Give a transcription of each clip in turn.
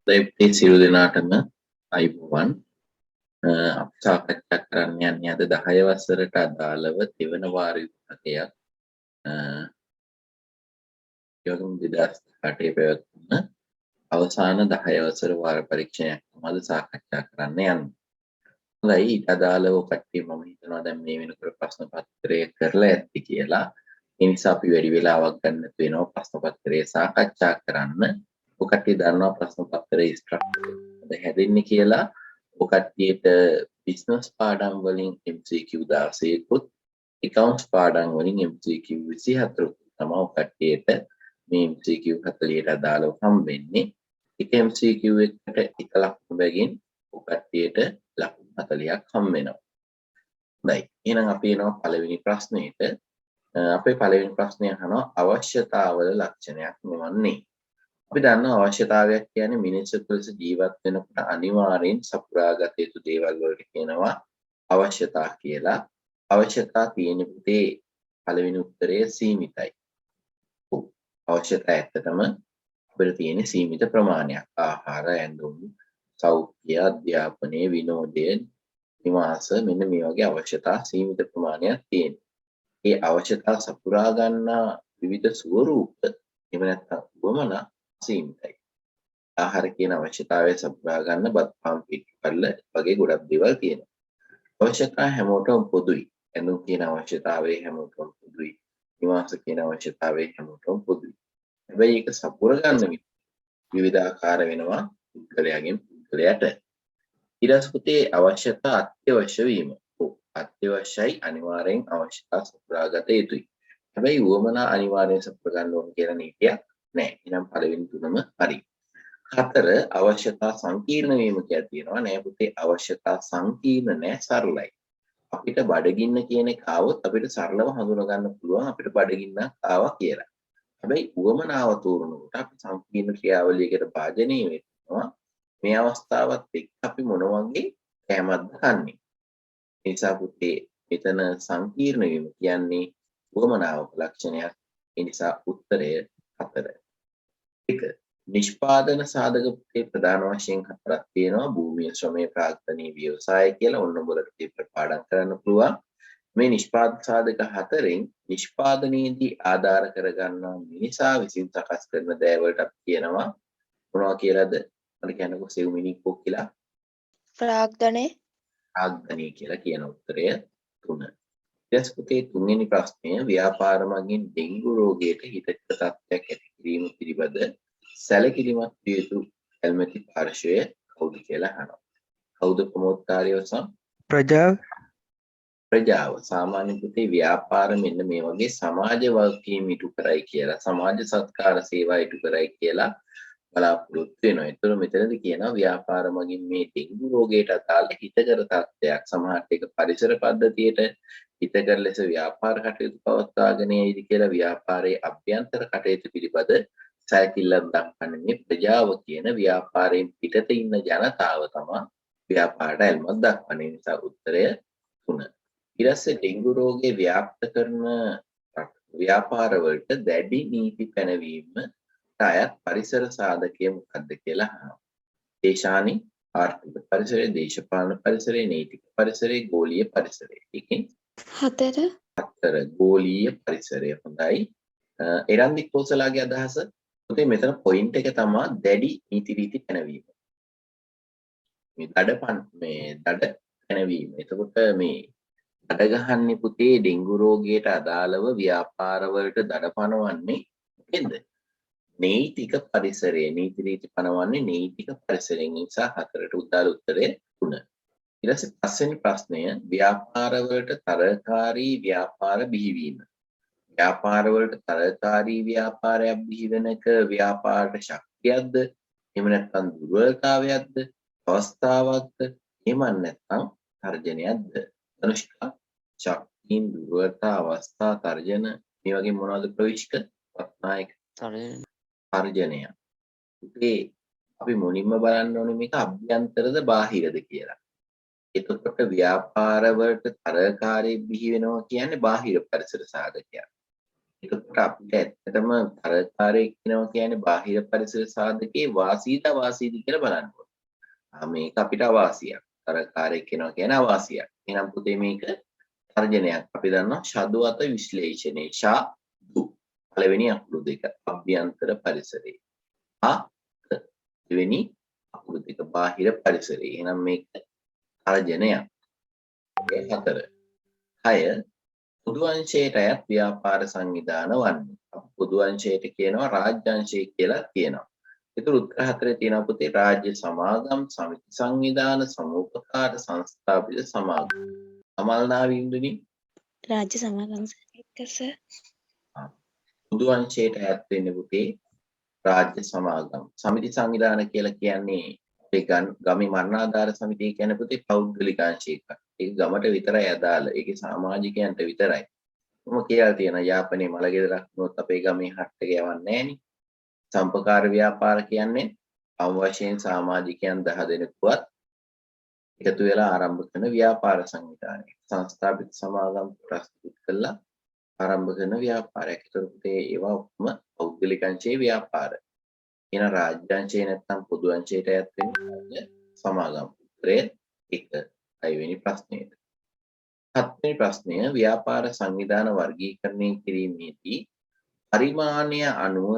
දෛප්ති සියලු දෙනාටම අයිබෝවන් අපි සාකච්ඡා කරන්න යන්නේ අද 10 වසරට අදාළව දෙවන වාර විභාගයක් යොදුන් 2018 පැවැත්වුණ අවසාන 10 වසර වාර පරීක්ෂණයක් තමයි සාකච්ඡා කරන්න යන්නේ. හොඳයි ඊට අදාළව කට්ටිය මම හිතනවා දැන් මේ වෙනකොට ප්‍රශ්න පත්‍රය කරලා ඇති කියලා. ඒ නිසා අපි වැඩි වෙලාවක් ගන්න වෙනවා ප්‍රශ්න පත්‍රය සාකච්ඡා කරන්න. ඔකට්ටිය දන්නවා ප්‍රශ්න පත්‍රයේ ස්ට්‍රක්චර් හැදෙන්නේ කියලා. ඔකට්ටියට බිස්නස් පාඩම් වලින් MCQ 16කුත් accounts පාඩම් වලින් MCQ 24කුත් තමයි ඔකට්ටියට මේ MCQ 40ට අදාළව හම්බෙන්නේ. එක MCQ එකට එක ලකුණු බැගින් ඔකට්ටියට ලකුණු 40ක් හම්බ වෙනවා. හොඳයි. එහෙනම් අපි එනවා පළවෙනි ප්‍රශ්නෙට. අපේ පළවෙනි ප්‍රශ්නය අහනවා අවශ්‍යතාවල ලක්ෂණයක් මොවන්නේ? අපි දන්නවා අවශ්‍යතාවයක් කියන්නේ මිනිස්සුත් ලෙස ජීවත් වෙනකොට අනිවාර්යෙන් සපුරාගත යුතු දේවල් වලට කියනවා අවශ්‍යතා කියලා. අවශ්‍යතා තියෙන පුතේ පළවෙනි උත්තරය සීමිතයි. අවශ්‍යතා ඇත්තටම අපිට තියෙන සීමිත ප්‍රමාණයක්. ආහාර, ඇඳුම්, සෞඛ්‍ය, අධ්‍යාපනය, විනෝදය, නිවාස මෙන්න මේ වගේ අවශ්‍යතා සීමිත ප්‍රමාණයක් තියෙනවා. ඒ අවශ්‍යතා සපුරා ගන්නා විවිධ ස්වරූප එහෙම නැත්නම් වමනා සීමිතයි. ආහාර කියන අවශ්‍යතාවය සපුරා ගන්න බත් පාන් පිටි පල්ල වගේ ගොඩක් දේවල් තියෙනවා. අවශ්‍යතා හැමෝටම පොදුයි. ඇඳුම් කියන අවශ්‍යතාවය හැමෝටම පොදුයි. නිවාස කියන අවශ්‍යතාවය හැමෝටම පොදුයි. හැබැයි ඒක සපුරා ගන්න විවිධාකාර වෙනවා පුද්ගලයාගෙන් පුද්ගලයාට. ඊට පස්සේ අවශ්‍යතා අත්‍යවශ්‍ය වීම. අත්‍යවශ්‍යයි අනිවාර්යෙන් අවශ්‍යතා සපුරාගත යුතුයි. හැබැයි වමනා අනිවාර්යෙන් සපුරා ගන්න ඕන කියලා නීතියක් නැහැ. එහෙනම් පළවෙනි තුනම හරි. 4 අවශ්‍යතා සංකීර්ණ වීම කියලා තියෙනවා. නෑ පුතේ අවශ්‍යතා සංකීර්ණ නෑ සරලයි. අපිට බඩගින්න කියන එක આવොත් අපිට සරලව හඳුනා ගන්න පුළුවන් අපිට බඩගින්නක් ආවා කියලා. හැබැයි උවමනාව තෝරනකොට අපි සංකීර්ණ ක්‍රියාවලියකට භාජනය වෙනවා. මේ අවස්ථාවත් එක්ක අපි මොන වගේ කැමැද්ද කන්නේ. ඒ නිසා පුතේ මෙතන සංකීර්ණ වීම කියන්නේ උවමනාවක ලක්ෂණයක්. ඒ නිසා උත්තරය 4. 1 නිෂ්පාදන සාධක පුතේ ප්‍රධාන වශයෙන් 4ක් තියෙනවා. භූමිය, ශ්‍රමය, ප්‍රාග්ධනීය ව්‍යවසාය කියලා ඔන්න ඔබලට පේපර් පාඩම් කරන්න පුළුවන්. මේ නිෂ්පාදන සාධක 4න් නිෂ්පාදනයේදී ආධාර කරගන්නා මිනිසා විසින් සකස් කරන දෑ වලට අපි කියනවා මොනවා කියලාද? මම කියනකො සෙව් මිනික්කෝ කියලා. ප්‍රාග්ධනය කියලා කියන උත්තරය 3. ඊට පුතේ තුන්වෙනි ප්‍රශ්නය ව්‍යාපාර මගින් ඩෙන්ගු රෝගයට හිතකර තත්ත්වයක් ඇති කිරීම පිළිබඳ සැලකිලිමත් විය යුතු ඇල්මැති පාර්ශවය කවුද කියලා අහනවා. කවුද ප්‍රමෝත්කාරයෝ සම්? ප්‍රජාව. සාමාන්‍ය පුතේ ව්‍යාපාර මෙන්න මේ වගේ සමාජ වගකීම් ඉටු කරයි කියලා සමාජ සත්කාර සේවා ඉටු කරයි කියලා බලාපොරොත්තු වෙනවා. ඒතර මෙතනදී කියනවා ව්‍යාපාර මගින් මේ ඩෙන්ගු රෝගයට අදාළ හිතකර තත්ත්වයක් සමහරට ඒක පරිසර පද්ධතියට හිතකර ලෙස ව්‍යාපාර කටයුතු පවත්වාගෙන යයිද කියලා ව්‍යාපාරයේ අභ්‍යන්තර කටයුතු පිළිබඳ සැලකිල්ලක් දක්වන්නේ ප්‍රජාව කියන ව්‍යාපාරයෙන් පිටත ඉන්න ජනතාව තමයි ව්‍යාපාරයට ඇල්මක් දක්වන්නේ. නිසා උත්තරය 3. ඊට පස්සේ ඩෙන්ගු රෝගේ ව්‍යාප්ත කරන ව්‍යාපාරවලට දැඩි නීති පැනවීම අයත් පරිසර සාධකය මොකක්ද කියලා අහනවා. දේශානි ආර්ථික පරිසරය, දේශපාලන පරිසරය, නීතික පරිසරය, ගෝලීය පරිසරය. ඒකෙන් 4 ගෝලීය පරිසරය. හොඳයි. එරන්දි කෝසලාගේ අදහස පුතේ මෙතන පොයින්ට් එක තමයි දැඩි නීති රීති පැනවීම. මේ දඩ පැනවීම. එතකොට මේ දඩ ගහන්නේ පුතේ ඩෙන්ගු රෝගයට අදාළව ව්‍යාපාරවලට දඩ පනවන්නේ මොකෙන්ද? නෛතික පරිසරය. නීති රීති පනවන්නේ නෛතික පරිසරයෙන්. නිසා 4ට උදාල උත්තරය 3. ඊට පස්සේ පස්වෙනි ප්‍රශ්නය ව්‍යාපාරවලට තරකාරී ව්‍යාපාර බිහිවීම. ව්‍යාපාරවලට තරකාරී ව්‍යාපාරයක් බිහිවෙනක ව්‍යාපාරට ශක්තියක්ද? එහෙම නැත්නම් දුර්වලතාවයක්ද? අවස්ථාවක්ද? එහෙම නැත්නම් තර්ජනයක්ද? අනුෂ්කා ශක්තියින් දුර්වලතා අවස්ථා තර්ජන මේ වගේ මොනවද ප්‍රවිෂ්ක? රත්නායක තර්ජනය. ඉතින් අපි මුලින්ම බලන්න ඕනේ මේක අභ්‍යන්තරද බාහිරද කියලා. එතකොට ව්‍යාපාරවලට තරකාරී බිහි වෙනවා කියන්නේ බාහිර පරිසර සාධකයක්. එතකොට අපිට ඇත්තටම තරකාරයෙක් වෙනවා කියන්නේ බාහිර පරිසර සාධකයේ වාසීද අවාසීද කියලා බලන්න ඕනේ. මේක අපිට අවාසියක්. තරකාරයෙක් වෙනවා කියන්නේ අවාසියක්. එහෙනම් පුතේ මේක තර්ජනයක්. අපි දන්නවා ෂදු අත විශ්ලේෂණේ ෂදු පළවෙනි අකුරු දෙක අභ්‍යන්තර පරිසරේ. දෙවෙනි අකුරු දෙක බාහිර පරිසරේ. එහෙනම් මේක තර්ජනයක්. 4. 6 පොදු අංශයට අයත් ව්‍යාපාර සංවිධාන වන්නේ. පොදු අංශයට කියනවා රාජ්‍ය අංශය කියලා කියනවා. ඒතර උත්තර 4 තියෙනවා පුතේ රාජ්‍ය සමාගම්, සමිති සංවිධාන, සමූපකාර, සංස්ථාපිත සමාගම්. අමල්නාවි ඉන්දුනි රාජ්‍ය සමාගම් එකස පොදු අංශයට අයත් වෙන්නේ පුතේ රාජ්‍ය සමාගම්. සමිති සංවිධාන කියලා කියන්නේ අපේ ගමේ මරණාධාර සමිතිය කියන්නේ පුතේ පෞද්ගලික අංශයක. ඒක ගමට විතරයි අදාළ. ඒකේ සමාජිකයන්ට විතරයි. මම කියලා තියෙනවා යාපනයේ මලගෙදරක් වුණොත් අපේ ගමේ හට් එක යවන්නේ නැහෙනි. සම්පකාර ව්‍යාපාර කියන්නේ අවම වශයෙන් සමාජිකයන් 10 දෙනෙකුවත් එකතු වෙලා ආරම්භ කරන ව්‍යාපාර සංවිධානයක්. සංස්ථාපිත සමාගම් ප්‍රස්තුත කළා ආරම්භ කරන ව්‍යාපාරයක්. ඒතකොට ඒවා ඔක්කොම පෞද්ගලික අංශයේ ව්‍යාපාර. එන රාජ්‍ය අංශයේ නැත්නම් පොදු අංශයට අයත් වෙන්නේ රාජ්‍ය සමාගම්. උත්තරය 1. 6 වෙනි ප්‍රශ්නයට. 7 වෙනි ප්‍රශ්නය ව්‍යාපාර සංවිධාන වර්ගීකරණය කිරීමේදී පරිමාණය අනුව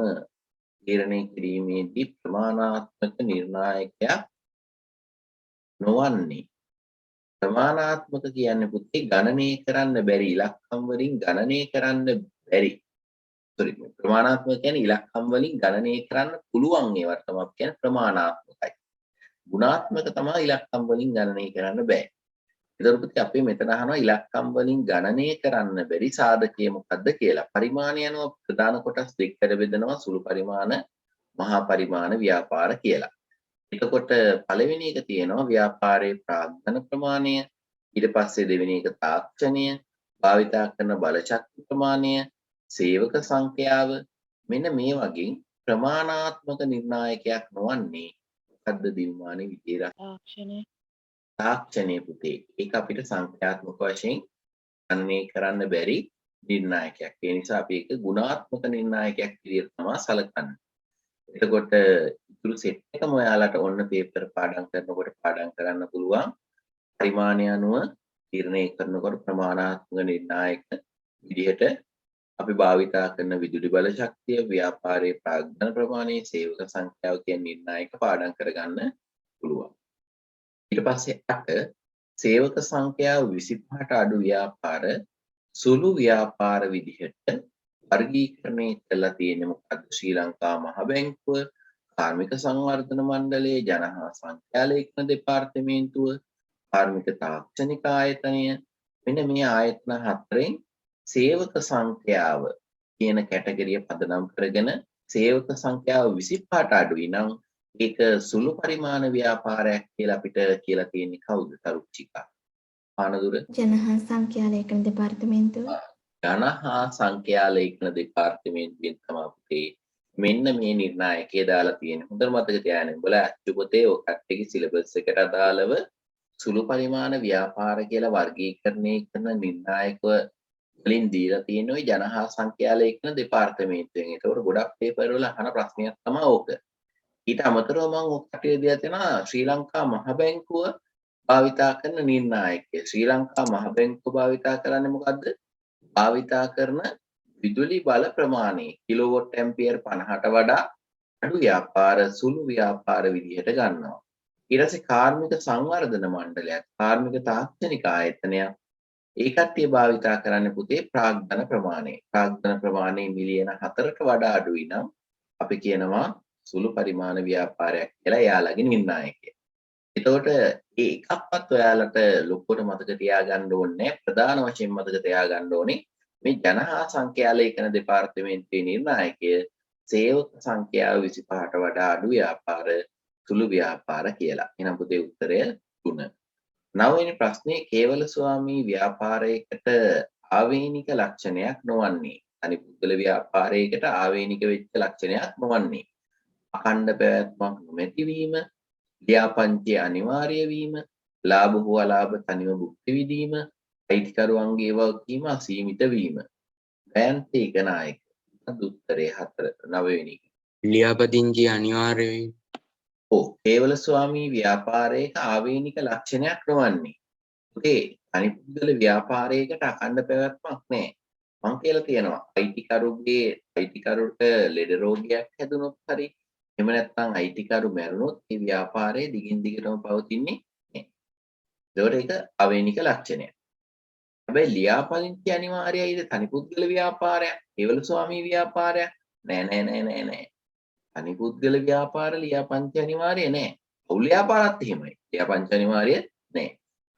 තීරණය කිරීමේදී ප්‍රමාණාත්මක නිර්ණායකයක් නොවන්නේ. ප්‍රමාණාත්මක කියන්නේ පුතේ ගණනය කරන්න බැරි ඉලක්කම් වලින් ගණනය කරන්න බැරි. ප්‍රමාණාත්මක කියන්නේ ඉලක්කම් වලින් ගණනය කරන්න පුළුවන් ඒවට තමයි අපි කියන්නේ ප්‍රමාණාත්මකයි. ගුණාත්මක තමයි ඉලක්කම් වලින් ගණනය කරන්න බෑ. ඒතර පුතේ අපි මෙතන අහනවා ඉලක්කම් වලින් ගණනය කරන්න බැරි සාධකය මොකක්ද කියලා. පරිමාණය අනුව ප්‍රධාන කොටස් දෙකකට බෙදනවා සුළු පරිමාණ, මහා පරිමාණ ව්‍යාපාර කියලා. එතකොට පළවෙනි එක තියෙනවා ව්‍යාපාරයේ ප්‍රාග්ධන ප්‍රමාණය, ඊට පස්සේ දෙවෙනි එක තාක්ෂණය, භාවිතා කරන බලශක්ති ප්‍රමාණය, සේවක සංඛ්‍යාව. මෙන්න මේ වගේ ප්‍රමාණාත්මක නිර්ණායකයක් නොවන්නේ මොකද්ද දිල්මානේ විදියට? තාක්ෂණය පුතේ. ඒක අපිට සංඛ්‍යාත්මක වශයෙන් ගණනය කරන්න බැරි නිර්ණායකයක්. ඒ නිසා අපි ඒක ගුණාත්මක නිර්ණායකයක් විදියට තමයි සැලකන්නේ. එතකොට ඉතුරු සෙට් එකම ඔයාලට ඔන්න පේපර් පාඩම් කරනකොට පාඩම් කරන්න පුළුවන්. පරිමාණය අනුව තීරණය කරනකොට ප්‍රමාණාත්මක නිර්ණායක විදිහට අපි භාවිතා කරන විදුලි බල ශක්තිය, ව්‍යාපාරයේ ප්‍රාග්ධන ප්‍රමාණය, සේවක සංඛ්‍යාව කියන නිර්ණායක පාඩම් කරගන්න පුළුවන්. ඊට පස්සේ 8 සේවක සංඛ්‍යාව 25ට අඩු ව්‍යාපාර සුළු ව්‍යාපාර විදිහට වර්ගීකරණය කළා තියෙන්නේ මොකද්ද? ශ්‍රී ලංකා මහ බැංකුව, කාර්මික සංවර්ධන මණ්ඩලය, ජනහා සංඛ්‍යා ලේඛන දෙපාර්තමේන්තුව, කාර්මික තාක්ෂණික ආයතනය. මෙන්න මේ ආයතන හතරෙන් සේවක සංඛ්‍යාව කියන කැටගරිය පදනම් කරගෙන සේවක සංඛ්‍යාව 25ට අඩුයි නම් ඒක සුළු පරිමාණ ව්‍යාපාරයක් කියලා අපිට කියලා තියෙන්නේ කවුද? තරුචිකා. ආනදුර ජනහා සංඛ්‍යා ලේඛන දෙපාර්තමේන්තුව. ජනහා සංඛ්‍යා ලේඛන දෙපාර්තමේන්තුවෙන් තමයි අපේ මෙන්න මේ නිර්ණායකය දාලා තියෙන්නේ. හොඳට මතක තියාගන්න. උඹලා අච්චු පොතේ ඔය කට්ටියගේ සිලබස් එකට අදාළව සුළු පරිමාණ ව්‍යාපාර කියලා වර්ගීකරණය කරන නිර්ණායක වලින් දීලා තියෙන ওই ජනහා සංඛ්‍යා ලේඛන දෙපාර්තමේන්තුවෙන්. ඒකවල ගොඩක් පේපර් වල අහන ප්‍රශ්නයක් තමයි ඕක. ඊට අමතරව මම ඔය කට්ටිය දීලා තියෙනවා ශ්‍රී ලංකා මහ බැංකුව භාවිතා කරන නිර්ණායකය. ශ්‍රී ලංකා මහ බැංකුව භාවිතා කරන්නේ මොකද්ද? භාවිතා කරන විදුලි බල ප්‍රමාණය කිලෝවොට් ඇම්පියර් 50ට වඩා අඩු ව්‍යාපාර සුළු ව්‍යාපාර විදිහට ගන්නවා. ඊට පස්සේ කාර්මික සංවර්ධන මණ්ඩලයක්, කාර්මික තාක්ෂණික ආයතනයක් ඒ කට්ටිය භාවිතා කරන්නේ පුතේ ප්‍රාග්ධන ප්‍රමාණය. ප්‍රාග්ධන ප්‍රමාණය මිලියන 4ට වඩා අඩුයි නම් අපි කියනවා සුළු පරිමාණ ව්‍යාපාරයක් කියලා එයාලගේ නිර්ණායකය. එතකොට ඒ එකක්වත් ඔයාලට ලොකුවට මතක තියාගන්න ඕනේ. ප්‍රධාන වශයෙන් මතක තියාගන්න ඕනේ මේ ජනහා සංඛ්‍යා ලේඛන දෙපාර්තමේන්තුවේ නිර්ණායකය සේවක සංඛ්‍යාව 25ට වඩා අඩු ව්‍යාපාර සුළු ව්‍යාපාර කියලා. එහෙනම් පුතේ උත්තරය 3. 9 වෙනි ප්‍රශ්නේ කේවල ස්වාමී ව්‍යාපාරයකට ආවේනික ලක්ෂණයක් නොවන්නේ. අනිත් පුද්ගල ව්‍යාපාරයකට ආවේනික වෙච්ච ලක්ෂණයක් නොවන්නේ. අඛණ්ඩ පැවැත්මක් නොමැති වීම, ලියාපදිංචිය අනිවාර්ය වීම, ලාභ හෝ අලාභ තනිව භුක්ති විඳීම, අයිතිකරුවන්ගේ වගකීම අසීමිත වීම. ජයන්ති ඒකනායක. මොකක්ද උත්තරේ 4 9 වෙනි එක. ලියාපදිංචි අනිවාර්ය වේ. ඔව් කේවල ස්වාමී ව්‍යාපාරයක ආවේනික ලක්ෂණයක් නොවන්නේ. පුතේ අනිපුද්ගල ව්‍යාපාරයකට අඛණ්ඩ පැවැත්මක් නැහැ. මං කියලා තියෙනවා අයිතිකරුට ලෙඩ රෝගයක් හැදුනොත් හරි එහෙම නැත්නම් අයිතිකරු මැරුණොත් ඒ ව්‍යාපාරය දිගින් දිගටම පවතින්නේ නැහැ. ඒකට ඒක ආවේනික ලක්ෂණයක්. හැබැයි ලියාපදිංචි අනිවාර්යයිද තනිපුද්ගල ව්‍යාපාරයක් කේවල ස්වාමී ව්‍යාපාරයක් නෑ. තනිපුද්ගල ව්‍යාපාර ලියාපදිංචි අනිවාර්ය නෑ. පෞල් ව්‍යාපාරත් එහෙමයි. ලියාපදිංචි අනිවාර්ය නෑ.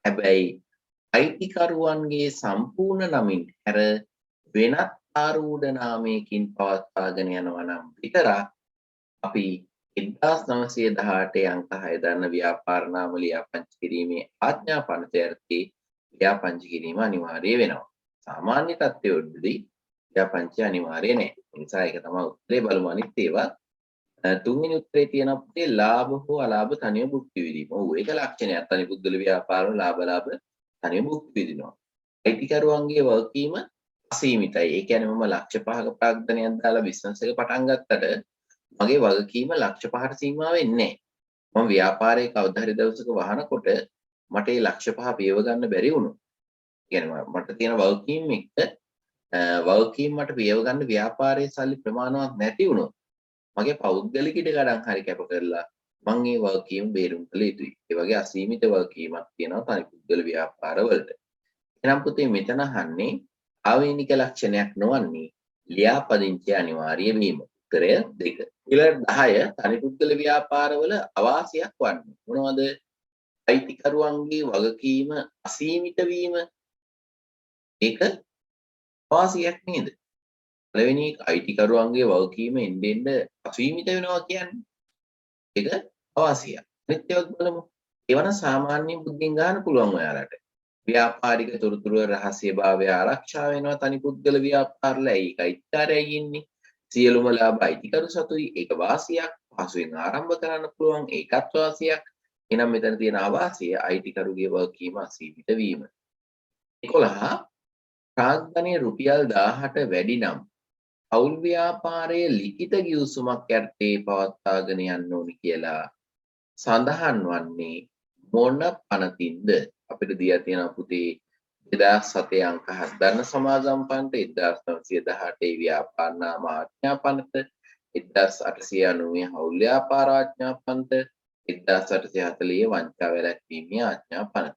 හැබැයි අයිතිකරුවන්ගේ සම්පූර්ණ නමින් හැර වෙනත් ආරූඪ නාමයකින් පවත්වාගෙන යනවා නම් විතරක් අපි 1918 අංක 6 දන්න ව්‍යාපාර නාම ලියාපදිංචි කිරීමේ ආඥා පනතයර්ථී ලියාපදිංචි කිරීම අනිවාර්ය වෙනවා. සාමාන්‍ය තත්ත්වවලදී ලියාපදිංචි අනිවාර්ය නෑ. ඒ නිසා ඒක තමයි උත්තරේ බලමු අනිත් ඒවා. තුන්වෙනි උත්තරේ තියෙන අපේ ලාභ හෝ අලාභ තනියම භුක්ති විඳීම. ඔව් ඒක ලක්ෂණයක්. තනිපුද්ගල ව්‍යාපාරවල ලාභ අලාභ තනියම භුක්ති විඳිනවා. අයිතිකරුවන්ගේ වගකීම අසීමිතයි. ඒ කියන්නේ මම ලක්ෂ 5ක ප්‍රාග්ධනයක් දාලා බිස්නස් එක පටන් ගත්තට මගේ වගකීම ලක්ෂ 5ට සීමා වෙන්නේ නැහැ. මම ව්‍යාපාරයේ කවදා හරි දවසක වහනකොට මට මේ ලක්ෂ 5 පියව ගන්න බැරි වුණොත්. කියන්නේ මට තියෙන වගකීම් එක්ක වගකීම් මට පියව ගන්න ව්‍යාපාරයේ සල්ලි ප්‍රමාණවත් නැති වුණොත් මගේ පෞද්ගලික ඉඩකඩම් හරි කැප කරලා මම මේ වගකීම් බේරුම් කළ යුතුයි. ඒ වගේ අසීමිත වගකීමක් තියෙනවා තනිපුද්ගල ව්‍යාපාරවලට. එහෙනම් පුතේ මෙතන අහන්නේ ආවේනික ලක්ෂණයක් නොවන්නේ ලියාපදිංචි අනිවාර්ය වීම. උත්තරය 2. ඊළඟ 10 තනිපුද්ගල ව්‍යාපාරවල අවාසියක් වන්නේ මොනවද? අයිතිකරුවන්ගේ වගකීම අසීමිත වීම. ඒක අවාසියක් නේද? පළවෙනි අයිතිකරුවන්ගේ වගකීම එන්න අසීමිත වෙනවා කියන්නේ ඒක අවාසියක්. අනිත් ඒවාත් බලමු. ඒවන සාමාන්‍ය බුද්ධියෙන් ගන්න පුළුවන් ඔයාලට. ව්‍යාපාරික තොරතුරු රහස්‍යභාවය ආරක්ෂා වෙනවා තනිපුද්ගල ව්‍යාපාරවල. ඒක අයිතිකාරයයි ඉන්නේ. සියලුම ලාභ අයිතිකරු සතුයි. ඒක වාසියක්. පහසුවෙන් ආරම්භ කරන්න පුළුවන්. ඒකත් වාසියක්. එහෙනම් මෙතන තියෙන අවාසිය අයිතිකරුගේ වගකීම අසීමිත වීම. 11 ප්‍රාග්ධනයේ රුපියල් 18 වැඩි නම් පෞල් ව්‍යාපාරයේ ලිඛිත ගිවිසුමක් යටතේ පවත්වාගෙන යන්න ඕනි කියලා සඳහන් වන්නේ මොන පනතින්ද? අපිට දීලා තියෙනවා පුතේ 2007 අංක 7 දන්න සමාගම් පනත, 1918 ව්‍යාපාර නාම ආඥා පනත, 1890 හවුල් ව්‍යාපාර ආඥා පනත, 1840 වංචා වැළැක්වීමේ ආඥා පනත.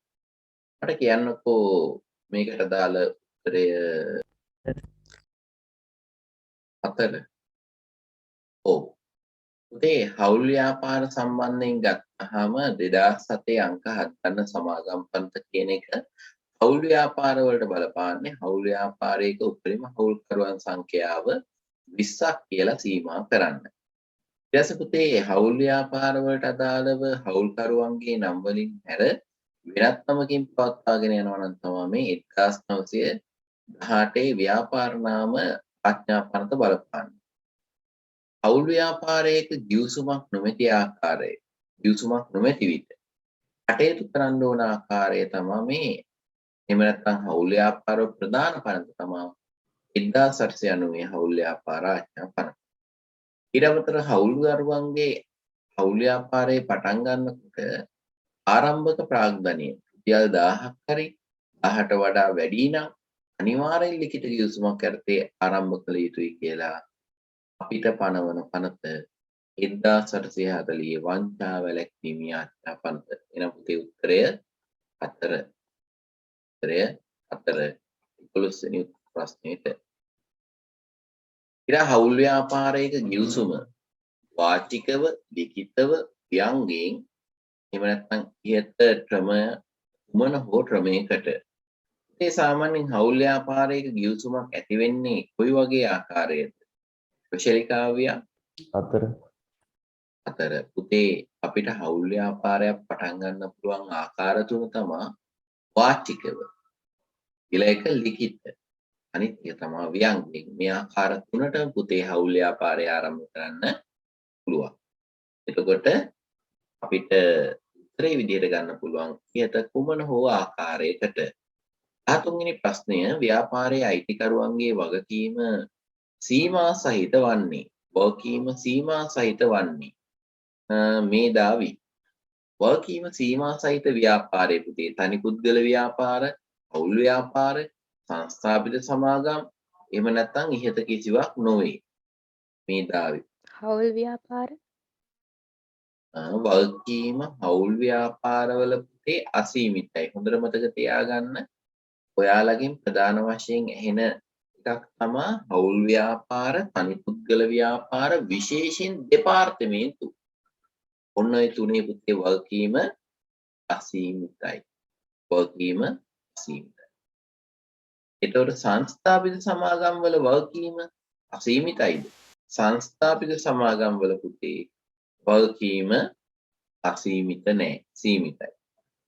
මට කියන්නකෝ මේකට දාල උත්තරය 4. ඔව්. පුතේ හවුල් ව්‍යාපාර සම්බන්ධයෙන් ගත්තහම 2007 අංක 7 ගන්න සමාගම් පන්ත කියන එක හවුල් ව්‍යාපාර වලට බලපාන්නේ හවුල් ව්‍යාපාරයක උපරිම හවුල්කරුවන් සංඛ්‍යාව 20ක් කියලා සීමා කරන්න. ඊට පස්සේ පුතේ හවුල් ව්‍යාපාර වලට අදාළව හවුල්කරුවන්ගේ නම් වලින් හැර වෙනත් නමකින් පවත්වාගෙන යනවා නම් තමයි මේ 1918 ව්‍යාපාර නාම ආඥා පනත බලපාන්නේ. හවුල් ව්‍යාපාරයක ගිවිසුමක් නොමැති ආකාරය ගිවිසුමක් නොමැති විට කටයුතු කරන්න ඕන ආකාරය තමයි මේ. එහෙම නැත්නම් හවුල් ව්‍යාපාර ප්‍රධාන පනත තමයි 1890 හවුල් ව්‍යාපාර ආඥා පනත. ඊට අමතරව හවුල්කරුවන්ගේ හවුල් ව්‍යාපාරයේ පටන් ගන්නකොට ආරම්භක ප්‍රාග්ධනය රුපියල් 1000ක් හරි 1000ට වඩා වැඩි නම් අනිවාර්යෙන් ලිඛිත ගිවිසුමක් යටතේ ආරම්භ කළ යුතුයි කියලා අපිට පනවන පනත 1840 වංචා වැළැක්වීමේ ආඥා පනත. එනම් පුතේ උත්තරය 4. උත්තරය 4. 11 වෙනි ප්‍රශ්නෙට. ඊට හවුල් ව්‍යාපාරයක ගිවිසුම වාචිකව ලිඛිතව ව්‍යංගයෙන් එහෙම නැත්නම් ඉහත ක්‍රම හෝ ක්‍රමයකට ඒ සාමාන්‍යයෙන් හවුල් ව්‍යාපාරයක ගිවිසුමක් ඇති වෙන්නේ කොයි වගේ ආකාරයකද? ශේලිකාවිය 4. 4. පුතේ අපිට හවුල් ව්‍යාපාරයක් පටන් ගන්න පුළුවන් ආකාර තුන තමයි වාචිකව, ඊළඟ එක ලිඛිත, අනිත් එක තමයි ව්‍යංගයෙන්. මේ ආකාර තුනට පුතේ හවුල් ව්‍යාපාරය ආරම්භ කරන්න පුළුවන්. එතකොට අපිට උත්තරේ විදිහට ගන්න පුළුවන් ඉහත කුමන හෝ ආකාරයකට 13 වෙනි ප්‍රශ්නය ව්‍යාපාරයේ අයිතිකරුවන්ගේ වගකීම සීමා සහිත වන්නේ. වගකීම සීමා සහිත වන්නේ. මේදාවි. වගකීම සීමා සහිත ව්‍යාපාරයේ පුතේ තනි පුද්ගල ව්‍යාපාර, පවුල් ව්‍යාපාර, සංස්ථාපිත සමාගම් එහෙම නැත්නම් ඉහත කිසිවක් නොවේ. මේදාවි. හවුල් ව්‍යාපාර වගකීම හවුල් ව්‍යාපාරවල පුතේ අසීමිතයි. හොඳට මතක තියාගන්න. ඔයාලගෙන් ප්‍රධාන වශයෙන් ඇහෙන එකක් තමයි හවුල් ව්‍යාපාර, තනි පුද්ගල ව්‍යාපාර, විශේෂයෙන් දෙපාර්තමේන්තු. ඔන්න ඔය තුනේ පුතේ වගකීම අසීමිතයි. වගකීම අසීමිතයි. එතකොට සංස්ථාපිත සමාගම් වල වගකීම අසීමිතයිද? සංස්ථාපිත සමාගම් වල පුතේ වගකීම අසීමිත නෑ, සීමිතයි.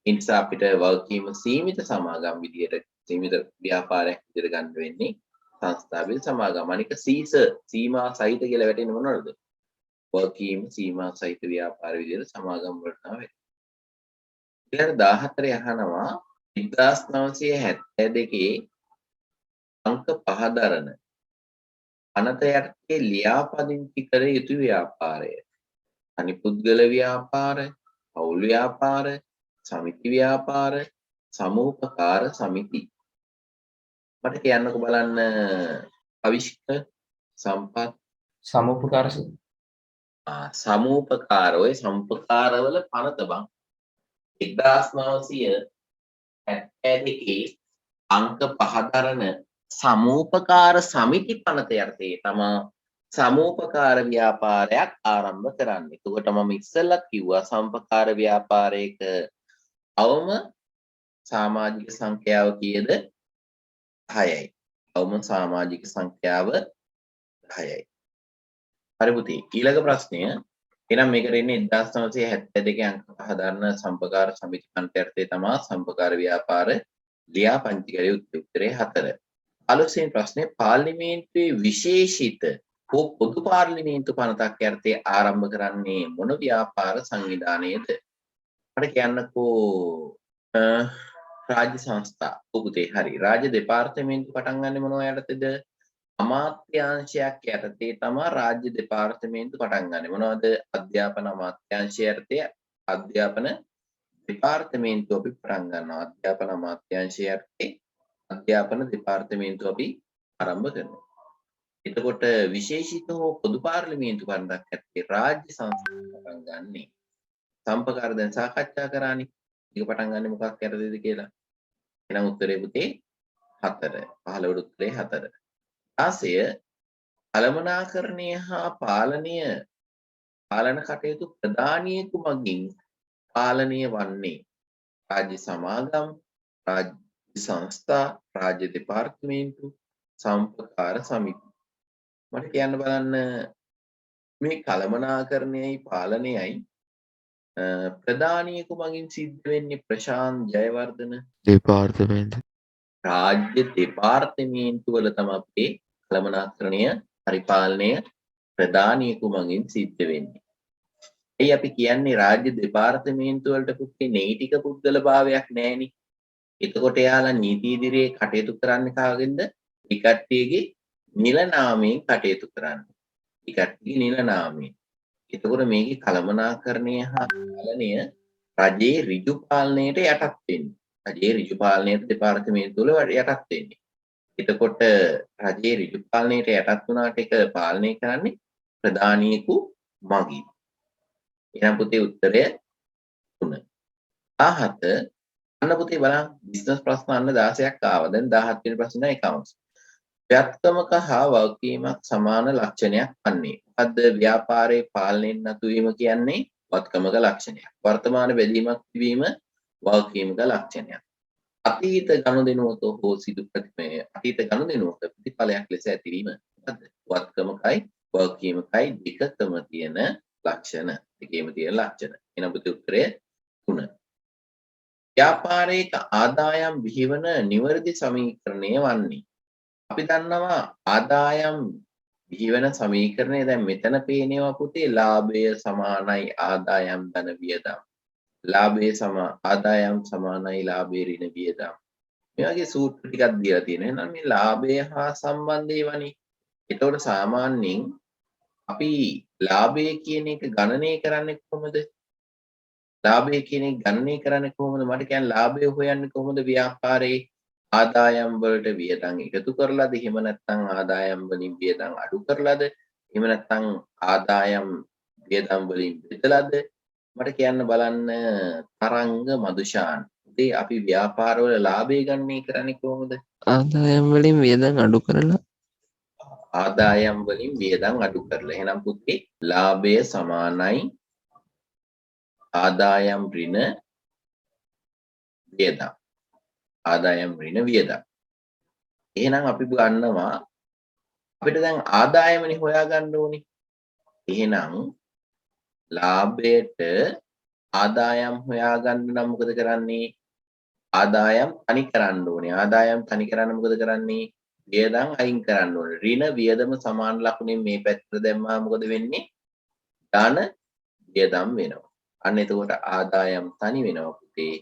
ඒ නිසා අපිට වගකීම සීමිත සමාගම් විදියට සීමිත ව්‍යාපාරයක් විදියට ගන්න වෙන්නේ සංස්ථාපිත සමාගම්. අනික සීමා සහිත කියලා වැටෙන්නේ මොනවද? වගකීම සීමා සහිත ව්‍යාපාර විදියට සමාගම් වලට තමයි. ඊළඟ 14 අහනවා 1972 අංක 5 දරන අනත යටතේ ලියාපදිංචි කර යුතු ව්‍යාපාරය. තනි පුද්ගල ව්‍යාපාර, පවුල් ව්‍යාපාර, සමිති ව්‍යාපාර, සමූහකාර සමිති. මට කියන්නකෝ බලන්න අවිෂ්ක සම්පත් සමුපකාර සමූපකාර ඔය සම්පකාරවල පනත බං 1972 අංක 5 දරන සමූපකාර සමිති පනත යටතේ තමා සමූපකාර ව්‍යාපාරයක් ආරම්භ කරන්න. එතකොට මම ඉස්සෙල්ලා කිව්වා සම්පකාර ව්‍යාපාරයක අවම සමාජික සංඛ්‍යාව කීයද? 10යි. අවම සමාජික සංඛ්‍යාව 10යි. හරි පුතේ. ඊළඟ ප්‍රශ්නය. එහෙනම් මේකට එන්නේ 1972 අංක 5 දරන සම්පකාර සමිති පනත යටතේ තමා සම්පකාර ව්‍යාපාර ලියාපදිංචි කර යුත්තේ. උත්තරේ 4. 15 වෙනි ප්‍රශ්නේ පාර්ලිමේන්තුවේ විශේෂිත පොදු පාර්ලිමේන්තු පනතක් යටතේ ආරම්භ කරන්නේ මොන ව්‍යාපාර සංවිධානයේද? මට කියන්නකෝ රාජ්‍ය සංස්ථා. පුතේ හරි. රාජ්‍ය දෙපාර්තමේන්තු පටන් ගන්න මොනවා යටතේද? අමාත්‍යාංශයක් යටතේ තමයි රාජ්‍ය දෙපාර්තමේන්තු පටන් ගන්න. මොනවද? අධ්‍යාපන අමාත්‍යාංශය යටතේ අධ්‍යාපන දෙපාර්තමේන්තුව අපි පටන් ගන්නවා. අධ්‍යාපන අමාත්‍යාංශය යටතේ අධ්‍යාපන දෙපාර්තමේන්තුව අපි ආරම්භ කරනවා. එතකොට විශේෂිත හෝ පොදු පාර්ලිමේන්තු පනතක් ඇත්තේ රාජ්‍ය සංස්ථා පටන් ගන්නේ. සම්පකාර දැන් සාකච්ඡා කරානේ. ඒක පටන් ගන්නේ මොකක් යටතේද කියලා. එහෙනම් උත්තරේ පුතේ 4. 15 වල උත්තරේ 4. 16 කළමනාකරණය හා පාලන කටයුතු ප්‍රධානියෙකු මගින් පාලනය වන්නේ රාජ්‍ය සමාගම්, රාජ්‍ය සංස්ථා, රාජ්‍ය දෙපාර්තමේන්තු, සම්පකාර සමිති. මට කියන්න බලන්න මේ කළමනාකරණයයි පාලනයයි ප්‍රධානියෙකු මගින් සිද්ධ වෙන්නේ ප්‍රශාන්ත් ජයවර්ධන දෙපාර්තමේන්තු රාජ්‍ය දෙපාර්තමේන්තු වල තමයි අපේ කළමනාකරණය පරිපාලනය ප්‍රධානියෙකු මගින් සිද්ධ වෙන්නේ. එයි අපි කියන්නේ රාජ්‍ය දෙපාර්තමේන්තු වලට පුතේ නෛතික පුද්ගල භාවයක් නැහෙනි. එතකොට එයාලා නීති ඉදිරියේ කටයුතු කරන්නේ කාගෙන්ද? ඒ කට්ටියගේ නිල නාමයෙන් කටයුතු කරන්නේ. ඒ කට්ටියගේ නිල නාමයෙන්. එතකොට මේකේ කළමනාකරණය හා පාලනය රජයේ ඍජු පාලනයට යටත් වෙන්නේ. රජයේ ඍජු පාලනයට දෙපාර්තමේන්තු වල යටත් වෙන්නේ. එතකොට රජයේ ඍජු පාලනයට යටත් වුණාට ඒක පාලනය කරන්නේ ප්‍රධානියෙකු මගින්. එහෙනම් පුතේ උත්තරය 3. 17 අන්න පුතේ බලන්න බිස්නස් ප්‍රශ්න අන්න 16ක් ආවා. දැන් 17 වෙනි ප්‍රශ්නේ accounts. ව්‍යක්තමක හා වගකීමක් සමාන ලක්ෂණයක් වන්නේ. මොකද්ද ව්‍යාපාරයේ පාලනයෙන් නතු වීම කියන්නේ? වත්කමක ලක්ෂණයක්. වර්තමාන බැඳීමක් තිබීම වගකීමක ලක්ෂණයක්. අතීත ගනුදෙනුවක හෝ සිදු අතීත ගනුදෙනුවක ප්‍රතිඵලයක් ලෙස ඇතිවීම. මොකද්ද? වත්කමකයි වගකීමකයි දෙකම තියෙන ලක්ෂණ. දෙකේම තියෙන ලක්ෂණ. එහෙනම් පුතේ උත්තරය 3. ව්‍යාපාරයක ආදායම් බිහිවන නිවැරදි සමීකරණය වන්නේ. අපි දන්නවා ආදායම් බිහිවන සමීකරණය දැන් මෙතන පේනවා පුතේ ලාභය සමානයි ආදායම් ධන වියදම්. ආදායම් සමානයි ලාභය ඍණ වියදම්. මේ වගේ සූත්‍ර ටිකක් දීලා තියෙනවා. එහෙනම් මේ ලාභය හා සම්බන්ධ ඒවානේ. ඒතකොට සාමාන්‍යයෙන් අපි ලාභය කියන එක ගණනය කරන්නේ කොහොමද? ලාභය කියන එක ගණනය කරන්නේ කොහොමද? මට කියන්නේ ලාභය හොයන්නේ කොහොමද ව්‍යාපාරයේ ආදායම් වලට වියදම් එකතු කරලාද? එහෙම නැත්නම් ආදායම් වලින් වියදම් අඩු කරලාද? එහෙම නැත්නම් ආදායම් වියදම් වලින් බෙදලාද? මට කියන්න බලන්න තරංග මදුෂාන්. ඉතින් අපි ව්‍යාපාරවල ලාභය ගණනය කරන්නේ කොහොමද? ආදායම් වලින් වියදම් අඩු කරලා ආදායම් වලින් වියදම් අඩු කරලා. එහෙනම් පුතේ ලාභය සමානයි ආදායම් ඍණ වියදම්. ආදායම් ඍණ වියදම්. එහෙනම් අපි ගන්නවා අපිට දැන් ආදායමනේ හොයාගන්න ඕනේ. එහෙනම් ලාභයට ආදායම් හොයාගන්න නම් මොකද කරන්නේ? ආදායම් තනි කරන්න ඕනේ. ආදායම් තනි කරන්න මොකද කරන්නේ? වියදම් අයින් කරන්න ඕනේ. ඍණ වියදම සමාන ලකුණෙන් මේ පැත්තට දැම්මා මොකද වෙන්නේ? ධන වියදම් වෙනවා. අන්න එතකොට ආදායම් තනි වෙනවා පුතේ.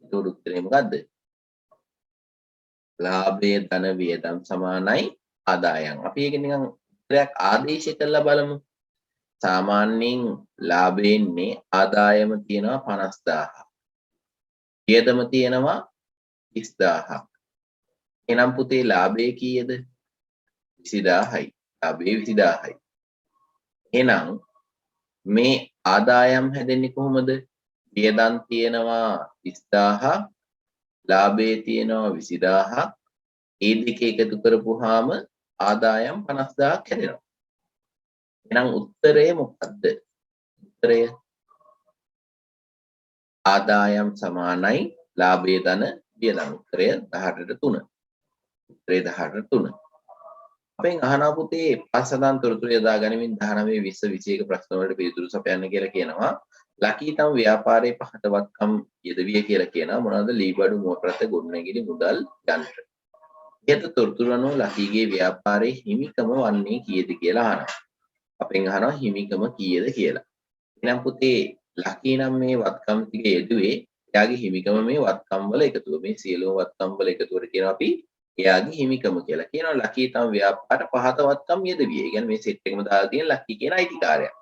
ඒක උත්තරේ මොකද්ද? ලාභය ධන වියදම් සමානයි ආදායම්. අපි ඒක නිකන් උත්තරයක් ආදේශ කරලා බලමු. සාමාන්‍යයෙන් ලාභයෙන්නේ ආදායම තියෙනවා 50000ක්. වියදම තියෙනවා 30000ක්. එහෙනම් පුතේ ලාභය කීයද? 20000යි. ලාභය 20000යි. එහෙනම් මේ ආදායම් හැදෙන්නේ කොහොමද? වියදම් තියෙනවා 30000ක්, ලාභය තියෙනවා 20000ක්. ඒ දෙක එකතු කරපුවාම ආදායම් 50000ක් හැදෙනවා. එහෙනම් උත්තරය මොකක්ද? උත්තරය ආදායම් සමානයි ලාභය ධන වියදම්. උත්තරය 18ට 3. උත්තරය 18ට 3. අපෙන් අහනවා පුතේ පස්සදන් තොරතුරු යොදා ගනිමින් 19 20 21 ප්‍රශ්න වලට පිළිතුරු සපයන්න කියලා කියනවා. ලකී තම ව්‍යාපාරයේ පහත වත්කම් යෙදවිය කියලා කියනවා. මොනවාද? ලීබඩු මෝටරත ගොඩනැගිලි මුදල් යන්ත්‍ර. ඉහත තොරතුරු අනුව ලකීගේ ව්‍යාපාරයේ හිමිකම වන්නේ කීයද කියලා අහනවා. අපෙන් අහනවා හිමිකම කීයද කියලා. එහෙනම් පුතේ ලකී නම් මේ වත්කම් ටික යෙදුවේ එයාගේ හිමිකම මේ වත්කම් වල එකතුව. මේ සියලුම වත්කම් වල එකතුවට කියනවා අපි එයාගේ හිමිකම කියලා. කියනවා ලකී තම ව්‍යාපාර පහත වත්කම් යෙදවිය. ඒ කියන්නේ මේ සෙට් එකම දාලා තියෙන ලකී කියන අයිතිකාරයා.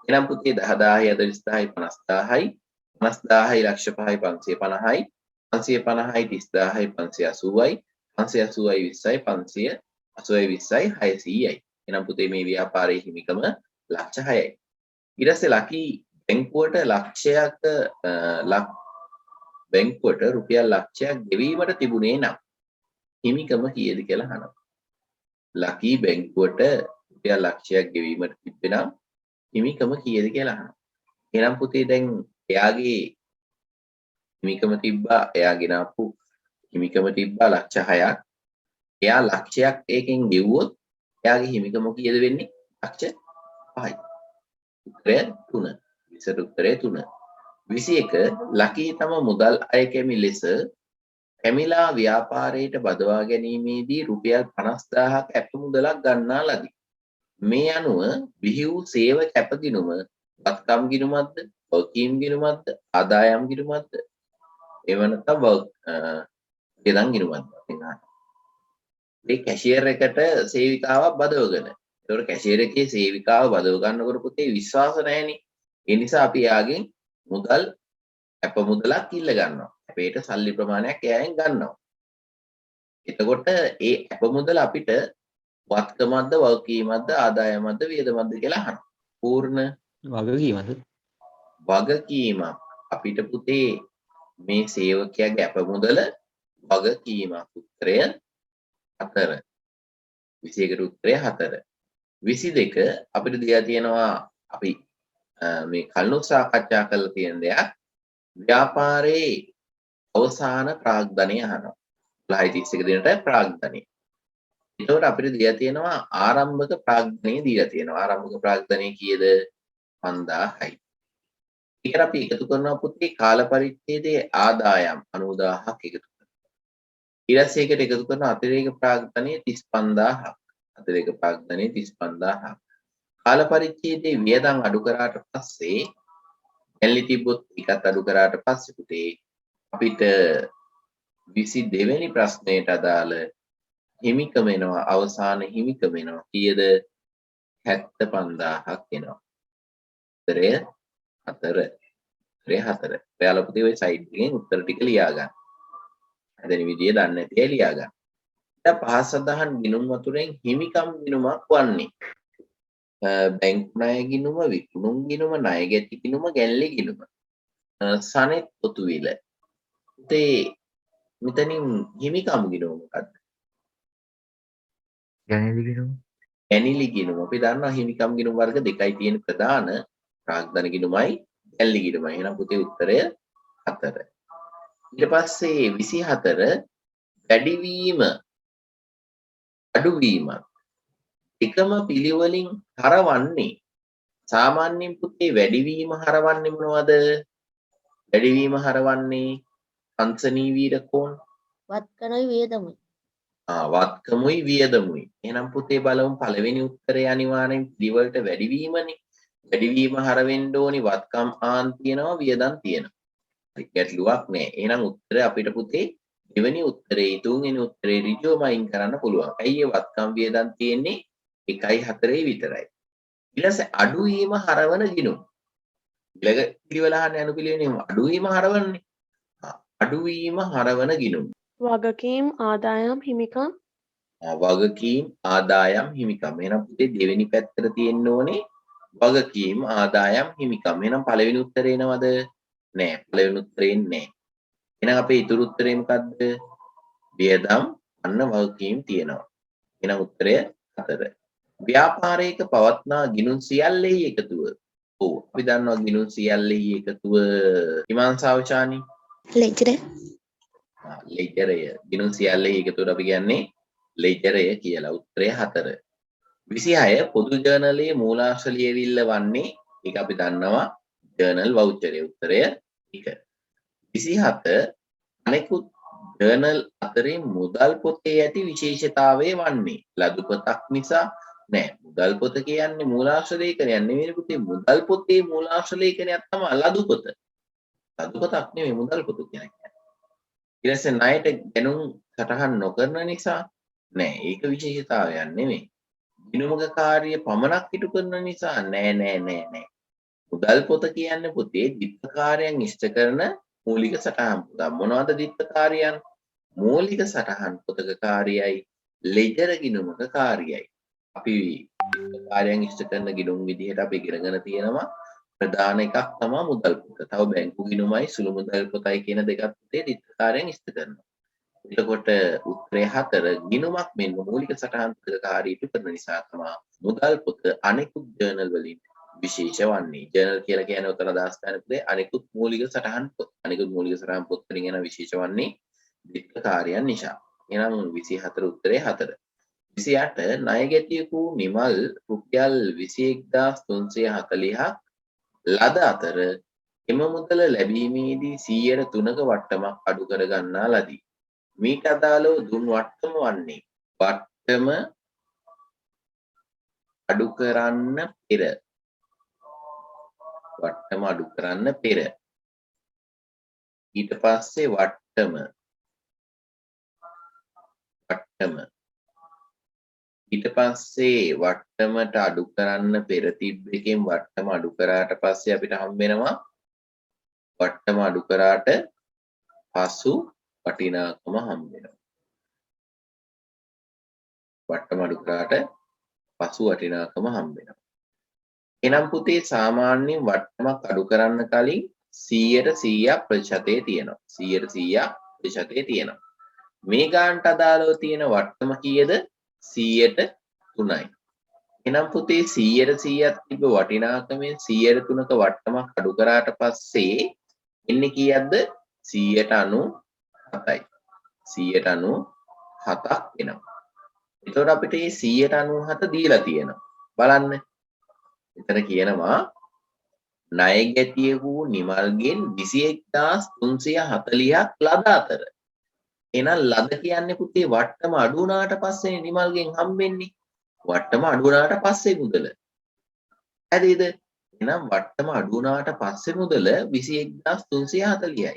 එහෙනම් පුතේ 10000යි 40000යි 50000යි 50000යි ලක්ෂ 5යි 550යි 550යි 30000යි 580යි 580යි 20යි 580යි 20යි 600යි. එහෙනම් පුතේ මේ ව්‍යාපාරයේ හිමිකම ලක්ෂ 6යි. ඊට පස්සේ ලකී බැංකුවට ලක්ෂයක් බැංකුවට රුපියල් ලක්ෂයක් ගෙවීමට තිබුණේ නම් හිමිකම කීයද කියලා අහනවා. ලකී බැංකුවට රුපියල් ලක්ෂයක් ගෙවීමට තිබෙනම් හිමිකම කීයද කියලා අහනවා. එහෙනම් පුතේ දැන් එයාගේ හිමිකම තිබ්බා, එයා ගෙනාපු හිමිකම තිබ්බා ලක්ෂ 6ක්. එයා ලක්ෂයක් ඒකෙන් ගෙවුවොත් එයාගේ හිමිකම කීයද වෙන්නේ? ලක්ෂ 5යි. උත්තරය 3. විසර උත්තරය 3. 21 ලකී තම මුදල් අය කැමි ලෙස පැමිලා ව්‍යාපාරයට බදවා ගැනීමේදී රුපියල් 50000ක් ඇප මුදලක් ගන්නා ලදී. මේ අනුව බිහි වූ සේව කැපගිණුම වත්කම් ගිණුමක්ද, වගකීම් ගිණුමක්ද, ආදායම් ගිණුමක්ද? එව නැත්නම් වියදම් ගිණුමක්ද? මේ කැෂියර් එකට සේවිකාවක් බදවගෙන. ඒතකොට කැෂියර් එකේ සේවිකාව බදව ගන්නකොට පුතේ විශ්වාස නැහෙනේ. ඒ නිසා අපි යාගෙන් මුදල් අප මුදලක් ඉල්ල ගන්නවා. අපේට සල්ලි ප්‍රමාණයක් එයාගෙන් ගන්නවා. එතකොට ඒ අප මුදල අපිට වත්කමක්ද, වගකීමක්ද, ආදායමක්ද, වියදමක්ද කියලා අහනවා. පූර්ණ වගකීමද? වගකීමක්. අපිට පුතේ මේ සේවකයාගේ අප මුදල වගකීමක්. උත්තරය 4. 21ට උත්තරය 4. 22 අපිට දීලා තියෙනවා අපි මේ කලින් සාකච්ඡා කරලා තියෙන දෙයක් ව්‍යාපාරයේ අවසාන ප්‍රාග්ධනය අහනවා. 10:31 දිනට ප්‍රාග්ධනය. එතකොට අපිට දීලා තියෙනවා ආරම්භක ප්‍රාග්ධනය දීලා තියෙනවා. ආරම්භක ප්‍රාග්ධනය කීයද? 5000යි. ඒකට අපි එකතු කරනවා පුතේ කාල පරිච්ඡේදයේ ආදායම් 90000ක් එකතු කරනවා. ඊට පස්සේ ඒකට එකතු කරන අතිරේක ප්‍රාග්ධනය 35000ක්. අතිරේක ප්‍රාග්ධනය 35000ක්. කාල පරිච්ඡේදයේ වියදම් අඩු කරාට පස්සේ දැන්ලි තිබ්බොත් එකත් අඩු කරාට පස්සේ පුතේ අපිට 22 වෙනි ප්‍රශ්නයට අදාළ හිමිකම එනවා අවසාන හිමිකම එනවා කීයද 75000ක් එනවා. උත්තරය 4. උත්තරය 4. ඔයාලා පුතේ ওই සයිඩ් එකෙන් උත්තර ටික ලියා ගන්න. හදන විදිය දන්නේ නැති අය ලියා ගන්න. දැන් පහස සඳහන් ගිණුම් වතුරෙන් හිමිකම් ගිණුමක් වන්නේ බැංකු ණය ගිණුම, විකුණුම් ගිණුම, ණය ගැති ගිණුම, ගැන්ලි ගිණුම. සනෙත් පොතුවිල. ඒ මෙතනින් හිමිකම් ගිණුම මොකක්ද? ගැනිලි ගිණුම. අපි දන්නවා හිමිකම් ගිණුම් වර්ග දෙකයි තියෙන ප්‍රධාන ප්‍රාග්ධන ගිණුමයි ගැන්ලි ගිණුමයි. එහෙනම් පුතේ උත්තරය 4. ඊට පස්සේ 24 වැඩිවීම අඩුවීම එකම පිළිවෙලින් හරවන්නේ සාමාන්‍යයෙන් පුතේ වැඩිවීම හරවන්නේ මොනවද? වැඩිවීම හරවන්නේ අංශනී වීරකෝණ වත්කනයි වේදමුයි. වත්කමුයි වියදමුයි. එහෙනම් පුතේ බලමු පළවෙනි උත්තරේ අනිවාර්යෙන් පිළිවෙලට වැඩිවීමනේ. වැඩිවීම හරවෙන්න ඕනි වත්කම් ආන් තියෙනවා වියදම් තියෙනවා. ගැටලුවක් නෑ. එහෙනම් උත්තරය අපිට පුතේ දෙවෙනි උත්තරේ තුන්වෙනි උත්තරේ ඍජුවම අයින් කරන්න පුළුවන්. ඇයි ඒ වත්කම් වියදම් තියෙන්නේ 1/4 විතරයි. ඊළඟ අඩුවීම හරවන ගිණුම්. ඊළඟ පිළිවෙල අහන්න යන පිළිවෙලනේ අඩුවීම හරවන්නේ. අඩුවීම හරවන ගිණුම්. වගකීම් ආදායම් හිමිකම් වගකීම් ආදායම් හිමිකම්. එහෙනම් පුතේ දෙවෙනි පැත්තට තියෙන්න ඕනේ වගකීම් ආදායම් හිමිකම්. එහෙනම් පළවෙනි උත්තරේ එනවද? නෑ. පළවෙනි උත්තරේ නෑ. එහෙනම් අපේ ඊතුරු උත්තරේ මොකද්ද? වියදම් අන්න වගකීම් තියෙනවා. එහෙනම් උත්තරය 4. ව්‍යාපාරයක පවත්නා ගිණුම් සියල්ලෙහි එකතුව. ඔව් අපි දන්නවා ගිණුම් සියල්ලෙහි එකතුව හිමාංශාවචානි ලෙජර ලෙජරය. ගිණුම් සියල්ලෙහි එකතුවට අපි කියන්නේ ලෙජරය කියලා. උත්තරය 4. 26 පොදු ජර්නලයේ මූලාශ්‍ර ලියවිල්ල වන්නේ ඒක අපි දන්නවා ජර්නල් වවුචරය. උත්තරය 1. 27 අනෙකුත් ජර්නල් අතරේ මුදල් පොතේ ඇති විශේෂතාවය වන්නේ ලදු පොතක් නිසා නෑ. මුදල් පොත කියන්නේ මූලාශ්‍ර ලේඛනයක් නෙවෙයි පුතේ. මුදල් පොතේ මූලාශ්‍ර ලේඛනයක් තමයි ලදු පොත. ලදු පොතක් නෙවෙයි මුදල් පොත කියන්නේ. ඊට පස්සේ ණයට ගැනුම් සටහන් නොකරන නිසා නෑ. ඒක විශේෂතාවයක් නෙවෙයි. ගිණුමක කාර්ය පමණක් ඉටු කරන නිසා නෑ. මුදල් පොත කියන්නේ පුතේ දිත්කාරයන් ඉෂ්ට කරන මූලික සටහන් පොත. මොනවද දිත්කාරයන්? මූලික සටහන් පොතක කාර්යයයි ලෙජර් ගිණුමක කාර්යයයි. අපි දිත්කාරයන් ඉෂ්ට කරන ගිණුම් විදිහට අපි ඉගෙනගෙන තියෙනවා ප්‍රධාන එකක් තමයි මුදල් පොත. තව බැංකු ගිණුමයි සුළු මුදල් පොතයි කියන දෙකක් පුතේ දිත්කාරයන් ඉෂ්ට කරනවා. එතකොට උත්තරය 4 ගිණුමක් මෙන් මූලික සටහන් පොතක කාර්ය ඉටු කරන නිසා තමයි මුදල් පොත අනෙකුත් ජර්නල් වලින් විශේෂ වන්නේ. ජර්නල් කියලා කියන්නේ උතන අදහස් ගන්න පුතේ අනෙකුත් මූලික සටහන් පොත්. අනෙකුත් මූලික සටහන් පොත් වලින් එන විශේෂ වන්නේ දිත්කාරයන් නිසා. එහෙනම් 24 උත්තරේ 4. 28 ණය ගැතියකු නිමල් රුපියල් 21340ක් ලද අතර එම මුදල ලැබීමේදී 3%ක වට්ටමක් අඩු කර ගන්නා ලදී. මීට අදාළව දුන් වට්ටම වන්නේ වට්ටම අඩු කරන්න පෙර. වට්ටම අඩු කරන්න පෙර. ඊට පස්සේ වට්ටම ඊට පස්සේ වට්ටමට අඩු කරන්න පෙර තිබ්බ එකෙන් වට්ටම අඩු කරාට පස්සේ අපිට හම්බ වෙනවා වට්ටම අඩු කරාට පසු වටිනාකම හම්බ වෙනවා. වට්ටම අඩු කරාට පසු වටිනාකම හම්බ වෙනවා. එනම් පුතේ සාමාන්‍යයෙන් වට්ටමක් අඩු කරන්න කලින් 100% ප්‍රතිශතය තියෙනවා. 100% ප්‍රතිශතය තියෙනවා. මේ ගානට අදාළව තියෙන වට්ටම කීයද? 3%යි. එනම් පුතේ 100%ක් තිබ්බ වටිනාකමෙන් 103ක වට්ටමක් අඩු කරාට පස්සේ එන්නේ කීයක්ද? 197යි. 197ක් එනවා. එතකොට අපිට මේ 197 දීලා තියෙනවා. බලන්න. එතන කියනවා ණය ගැතිය වූ නිමල්ගෙන් 21340ක් ලද අතර. එහෙනම් ලද කියන්නේ පුතේ වට්ටම අඩු වුණාට පස්සේ නිමල්ගෙන් හම්බෙන්නේ. වට්ටම අඩු වුණාට පස්සේ මුදල. හරිද? එහෙනම් වට්ටම අඩු වුණාට පස්සේ මුදල 21340යි.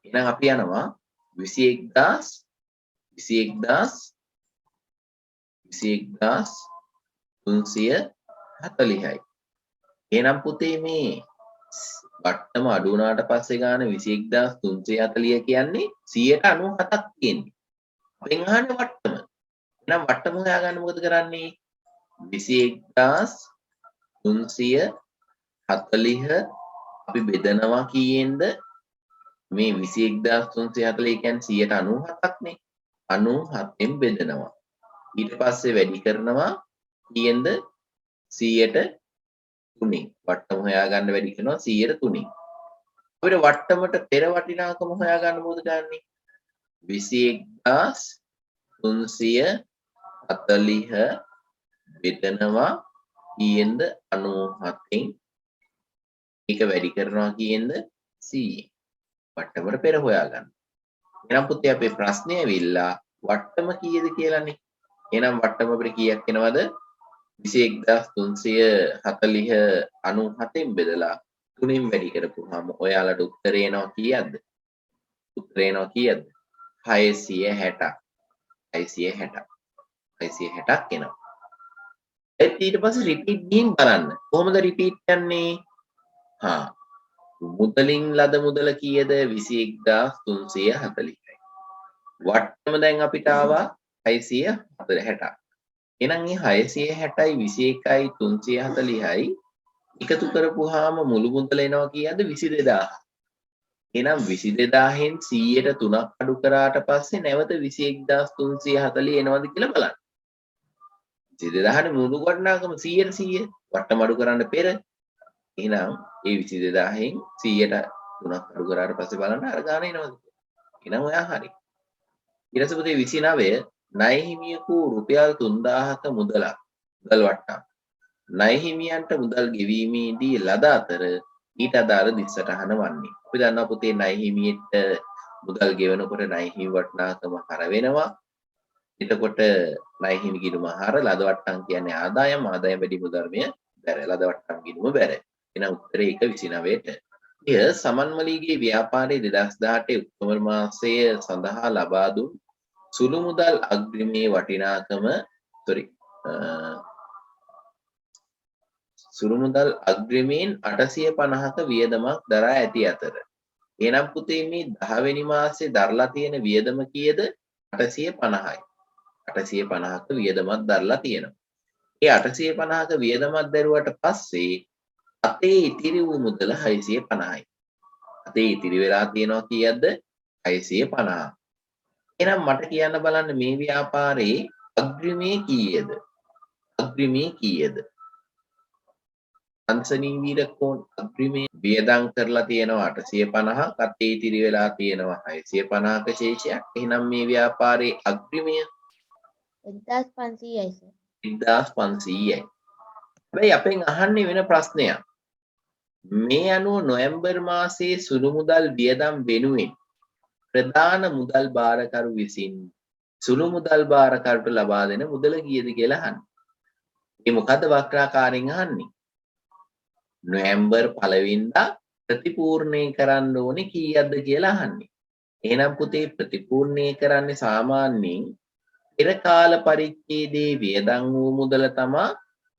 එහෙනම් අපි යනවා 34000යි. එහෙනම් පුතේ මේ වට්ටම අඩු වුණාට පස්සේ ගාන 21340 කියන්නේ 97ක් තියෙන්නේ. අපෙන් අහන්නේ වට්ටම. එහෙනම් වට්ටම හොයාගන්න මොකද කරන්නේ? 21340 අපි බෙදනවා කීයෙන්ද? මේ 21340 කියන්නේ 97ක් නේ. 97න් බෙදනවා. ඊට පස්සේ වැඩි කරනවා කීයෙන්ද? 100ට 3න්. වට්ටම හොයාගන්න වැඩි කරනවා 100ට 3න්. අපිට වට්ටමට පෙර වටිනාකම හොයාගන්න මොකද කරන්නේ? 21340 බෙදනවා කීයෙන්ද? 97න්. ඒක වැඩි කරනවා කීයෙන්ද? 100න්. වට්ටමට පෙර හොයාගන්න. එහෙනම් පුතේ අපේ ප්‍රශ්නේ ඇවිල්ලා වට්ටම කීයද කියලානේ. එහෙනම් වට්ටම අපිට කීයක් එනවද? 21340 97න් බෙදලා 3න් වැඩි කරපුවාම ඔයාලට උත්තරේ එනවා කීයක්ද? උත්තරේ එනවා කීයක්ද? 660. 660ක් එනවා. ඊට පස්සේ රිපීට් ගිහින් බලන්න. කොහොමද රිපීට් යන්නේ? මුදලින් ලද මුදල කීයද? 21340යි. වට්ටම දැන් අපිට ආවා 660ක්. එහෙනම් මේ 660යි 21යි 340යි එකතු කරපුවාම මුළු මුදල එනවා කීයද? 22000. එහෙනම් 22000න් 100ට 3ක් අඩු කරාට පස්සේ නැවත 21340 එනවද කියලා බලන්න. 22000නේ මුළු වටිනාකම 100ට 100 වට්ටම අඩු කරන්න පෙර. එහෙනම් ඒ 22000න් 100ට 3ක් අඩු කරාට පස්සේ බලන්න අර ගාන එනවද? එහෙනම් ඔයා හරි. ඊට පස්සේ පුතේ 29 ණය හිමියෙකු රුපියල් 3000ක මුදලක් මුදල් වට්ටම් ණය හිමියන්ට මුදල් ගෙවීමේදී ලද අතර ඊට අදාළ දිස්සටහන වන්නේ. අපි දන්නවා පුතේ ණය හිමියට මුදල් ගෙවනකොට ණය හිමි වටිනාකම හර වෙනවා. එතකොට ණය හිමි ගිණුම හර ලද වට්ටම් කියන්නේ ආදායම් වැඩි මුදල්මය බැර ලද වට්ටම් ගිණුම බැර. එහෙනම් උත්තරේ 129ට. එය සමන්මලීගේ ව්‍යාපාරයේ 2018 ඔක්තෝබර් මාසය සඳහා ලබා දුන් සුළු මුදල් අග්‍රිමේ වටිනාකම සුළු මුදල් අග්‍රිමයෙන් 850ක වියදමක් දරා ඇති අතර. එහෙනම් පුතේ මේ 10 වෙනි මාසේ දරලා තියෙන වියදම කීයද? 850යි. 850ක වියදමක් දරලා තියෙනවා. ඒ 850ක වියදමක් දරුවට පස්සේ අතේ ඉතිරි වූ මුදල 650යි. අතේ ඉතිරි වෙලා තියෙනවා කීයක්ද? 650. එහෙනම් මට කියන්න බලන්න මේ ව්‍යාපාරයේ අග්‍රිමේ කීයද? අග්‍රිමේ කීයද? අන්සනී වීරකෝන් අග්‍රිමේ වියදම් කරලා තියෙනවා 850ක් අතේ ඉතිරි වෙලා තියෙනවා 650ක ශේෂයක්. එහෙනම් මේ ව්‍යාපාරයේ අග්‍රිමය 1500යි සර්. 1500යි. හැබැයි අපෙන් අහන්නේ වෙන ප්‍රශ්නයක්. මේ අනුව නොවැම්බර් මාසයේ සුළු මුදල් වියදම් වෙනුවෙන් ප්‍රධාන මුදල් භාරකරු විසින් සුළු මුදල් භාරකරුට ලබා දෙන මුදල කීයද කියලා අහන්නේ. මේ මොකද්ද වක්‍රාකාරයෙන් අහන්නේ? නොවැම්බර් 1 වෙනිදා ප්‍රතිපූර්ණේ කරන්න ඕනේ කීයක්ද කියලා අහන්නේ. එහෙනම් පුතේ ප්‍රතිපූර්ණේ කරන්නේ සාමාන්‍යයෙන් පෙර කාල පරිච්ඡේදයේ වියදම් වූ මුදල තමයි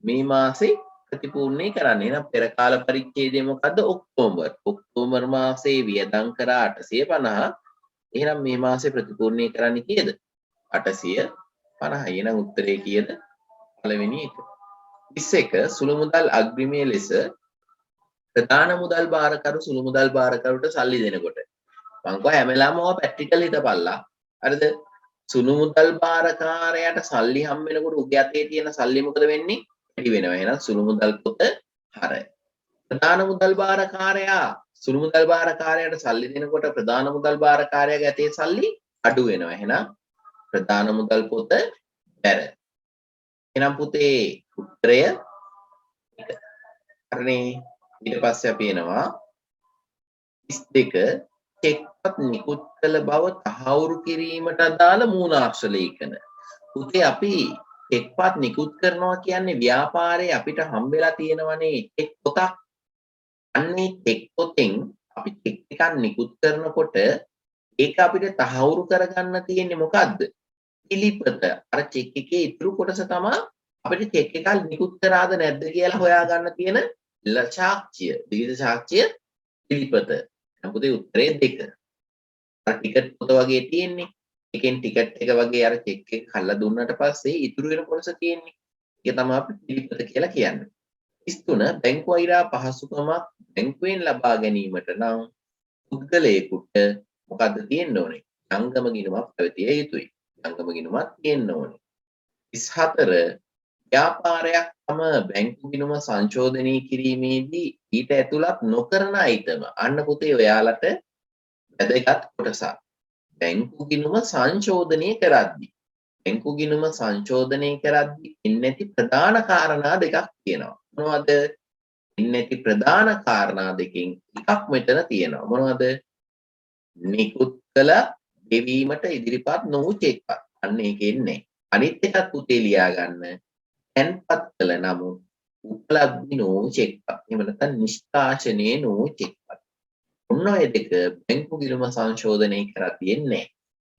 මේ මාසේ ප්‍රතිපූර්ණේ කරන්නේ. එහෙනම් පෙර කාල පරිච්ඡේදය මොකද්ද? ඔක්තෝබර්. ඔක්තෝබර් මාසයේ වියදම් කරා 850. එහෙනම් මේ මාසේ ප්‍රතිපූර්ණේ කරන්නේ කීයද? 850. එහෙනම් උත්තරේ කීයද? පළවෙනි එක. 21 සුළු මුදල් අග්‍රිමයේ ලෙස ප්‍රධාන මුදල් භාරකරු සුළු මුදල් භාරකරුට සල්ලි දෙනකොට මං කව හැම වෙලාවම ඔය ප්‍රැක්ටිකල් හිතපල්ලා. හරිද? සුළු මුදල් භාරකාරයාට සල්ලි හම් වෙනකොට උගේ අතේ තියෙන සල්ලි මොකද වෙන්නේ? වැඩි වෙනවා. එහෙනම් සුළු මුදල් පොත හර. ප්‍රධාන මුදල් භාරකාරයා සුළු මුදල් භාරකාරයාට සල්ලි දෙනකොට ප්‍රධාන මුදල් භාරකාරයාගේ අතේ සල්ලි අඩු වෙනවා. එහෙනම් ප්‍රධාන මුදල් පොත බැර. එහෙනම් පුතේ උත්තරය හරිනේ. ඊට පස්සේ අපි එනවා 32 චෙක්පත් නිකුත් කළ බව තහවුරු කිරීමට අදාළ මූලාක්ෂර ලේඛන. පුතේ අපි චෙක්පත් නිකුත් කරනවා කියන්නේ ව්‍යාපාරයේ අපිට හම්බෙලා තියෙනවනේ චෙක් පොතක්. අන්නේ චෙක් පොතෙන් අපි චෙක් එකක් නිකුත් කරනකොට ඒක අපිට තහවුරු කරගන්න තියෙන්නේ මොකද්ද? පිළිපත. අර චෙක් එකේ ඉතුරු කොටස තමයි අපිට චෙක් එක නිකුත් කරාද නැද්ද කියලා හොයාගන්න තියෙන සාක්ෂිය. විවිධ සාක්ෂිය පිළිපත. අපුතේ උත්තරේ 2. අර ටිකට් පොත වගේ තියෙන්නේ. එකෙන් ටිකට් එක වගේ අර චෙක් එක කල්ලා දුන්නට පස්සේ ඉතුරු වෙන කොටස තියෙන්නේ. ඒක තමයි අපි පිළිපත කියලා කියන්නේ. 33 බැංකු අයිරා පහසුකමක් බැංකුවෙන් ලබා ගැනීමට නම් පුද්ගලයෙකුට මොකද්ද තියෙන්න ඕනේ? ජංගම ගිණුමක් පැවතිය යුතුයි. ජංගම ගිණුමක් තියෙන්න ඕනේ. 34 ව්‍යාපාරයක් තම බැංකු ගිණුම සංශෝධනය කිරීමේදී ඊට ඇතුළත් නොකරන අයිටම. අන්න පුතේ ඔයාලට වැදගත් කොටසක්. බැංකු ගිණුම සංශෝධනය කරද්දී බැංකු ගිණුම සංශෝධනය කරද්දී ඉන්නේ නැති ප්‍රධාන කාරණා දෙකක් තියෙනවා. මොනවද? ඉන්නේ නැති ප්‍රධාන කාරණා දෙකෙන් එකක් මෙතන තියෙනවා. මොනවද? නිකුත් කළ ගෙවීමට ඉදිරිපත් නොවු චෙක්පත්. අන්න ඒකෙන්නේ. අනිත් එකත් පුතේ ලියා ගන්න. තැන්පත් කළ නමුත් උපලබ්ධි නොවු චෙක්පත්. එහෙම නැත්නම් නිෂ්කාශනයේ නොවු චෙක්පත්. ඔන්න ඔය දෙක බැංකු ගිණුම සංශෝධනය කරලා තියෙන්නේ.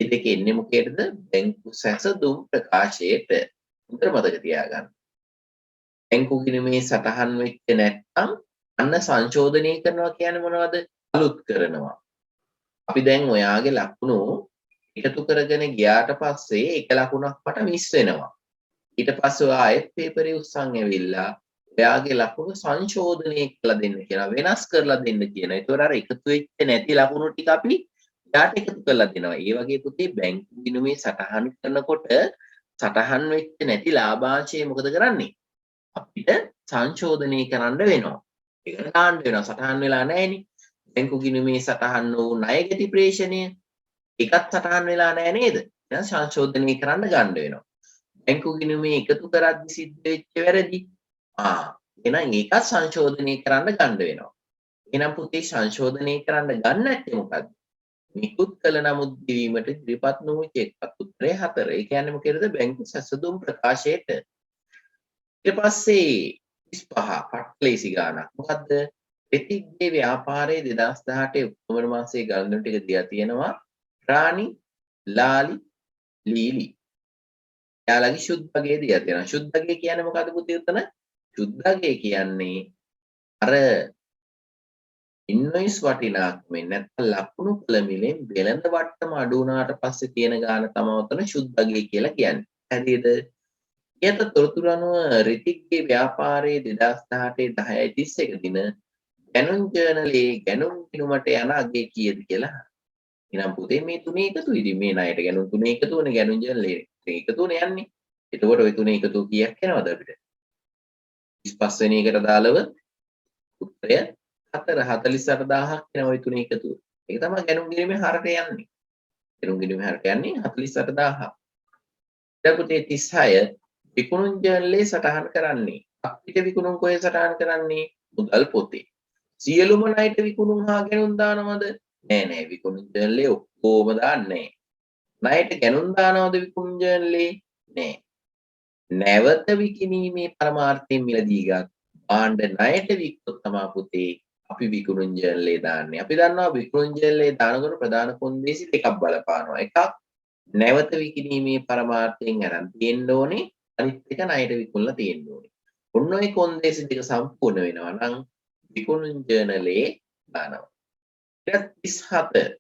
මේ දෙක එන්නේ මොකේද? බැංකු සැසඳුම් ප්‍රකාශයට. හොඳට මතක තියාගන්න. බැංකු ගිණුමේ සටහන් වෙච්ච නැත්නම් අන්න සංශෝධනය කරනවා කියන්නේ මොනවද? අලුත් කරනවා. අපි දැන් ඔයාගේ ලකුණු එකතු කරගෙන ගියාට පස්සේ එක ලකුණක් මට මිස් වෙනවා. ඊට පස්සේ ඔයා ආයෙත් පේපරේ උස්සන් ඇවිල්ලා ඔයාගේ ලකුණු සංශෝධනය කරලා දෙන්න කියලා වෙනස් කරලා දෙන්න කියනවා. ඒතකොට අර එකතු වෙච්ච නැති ලකුණු ටික අපි යාට එකතු කරලා දෙනවා. ඒ වගේ පුතේ බැංකු ගිණුමේ සටහන් කරනකොට සටහන් වෙච්ච නැති ලාභාංශය මොකද කරන්නේ? අපිට සංශෝධනය කරන්න වෙනවා. ඒක දාන්න වෙනවා. සටහන් වෙලා නැහැනේ. බැංකු ගිණුමේ සටහන් වූ ණය ගැටි ප්‍රේෂණය එකත් සටහන් වෙලා නැහැ නේද? එහෙනම් සංශෝධනය කරන්න ගන්න වෙනවා. බැංකු ගිණුමේ එකතු කරද්දි සිද්ධ වෙච්ච වැරදි එහෙනම් ඒකත් සංශෝධනය කරන්න ගන්න වෙනවා. එහෙනම් පුතේ සංශෝධනය කරන්න ගන්න නැත්තේ මොකද්ද? නිකුත් කළ නමුත් ගෙවීමට ඉදිරිපත් නොවු චෙක්පත්. උත්තරේ 4. ඒ කියන්නේ මොකේද? බැංකු සැසඳුම් ප්‍රකාශයට. ඊට පස්සේ 35 පට්ලේසි ගානක්. මොකද්ද? ප්‍රතිග්ගේ ව්‍යාපාරයේ 2018 ඔක්තෝබර් මාසයේ ගණන් ටික දියා තියෙනවා. රාණි, ලාලි, ලීලි. යාළගේ ශුද්ධගේ දියා තියෙනවා. ශුද්ධගේ කියන්නේ මොකද්ද පුතේ උතන? ශුද්ධගේ කියන්නේ අර ඉන්වොයිස් වටිනාකමෙන් නැත්නම් ලකුණු පළමිලෙන් වෙළඳ වට්ටම අඩු වුණාට පස්සේ තියෙන ගාන තමයි උතන ශුද්ධගේ කියලා කියන්නේ. හරිද? ඊට තොරතුරු අනුව රිතික්ගේ ව්‍යාපාරයේ 2018 10/31 දින ගැනුම් ජර්නලයේ ගැනුම් ගිණුමට යන අගය කීයද කියලා. එහෙනම් පුතේ මේ තුනේ එකතුයි. ඉතින් මේ ණයට ගැනුම් තුනේ එකතු වෙන ගැනුම් ජර්නලයේ එකතුනේ යන්නේ. එතකොට ওই තුනේ එකතු කීයක් එනවද අපිට? 35 වෙනි එකට දාලව උත්තරය 4,48,000ක් එනවා ওই තුනේ එකතුව. ඒක තමයි ගැනුම් ගිණුමේ හරට යන්නේ. ගැනුම් ගිණුමේ හරට යන්නේ 48,000ක්. ඊට පුතේ 36 විකුණුම් ජර්නලයේ සටහන් කරන්නේ. අපිට විකුණුම් කොහේ සටහන් කරන්නේ? මුදල් පොතේ. සියලුම ණයට විකුණුම් හා ගැනුම් දානවද? නෑ විකුණුම් ජර්නලයේ ඔක්කොම දාන්නේ නෑ. ණයට ගැනුම් දානවද විකුණුම් ජර්නලයේ? නෑ. නැවත විකිණීමේ පරමාර්ථයෙන් මිලදීගත් භාණ්ඩ ණයට වික්කොත් තමයි පුතේ අපි විකුණුම් ජර්නලයේ දාන්නේ. අපි දන්නවා විකුණුම් ජර්නලයේ දානකොට ප්‍රධාන කොන්දේසි දෙකක් බලපානවා. එකක් නැවත විකිණීමේ පරමාර්ථයෙන් අරන් තියෙන්න ඕනේ. අනිත් එක ණයට විකුණලා තියෙන්න ඕනේ. ඔන්න ඔය කොන්දේසි දෙක සම්පූර්ණ වෙනවා නම් විකුණුම් ජර්නලයේ දානවා. 37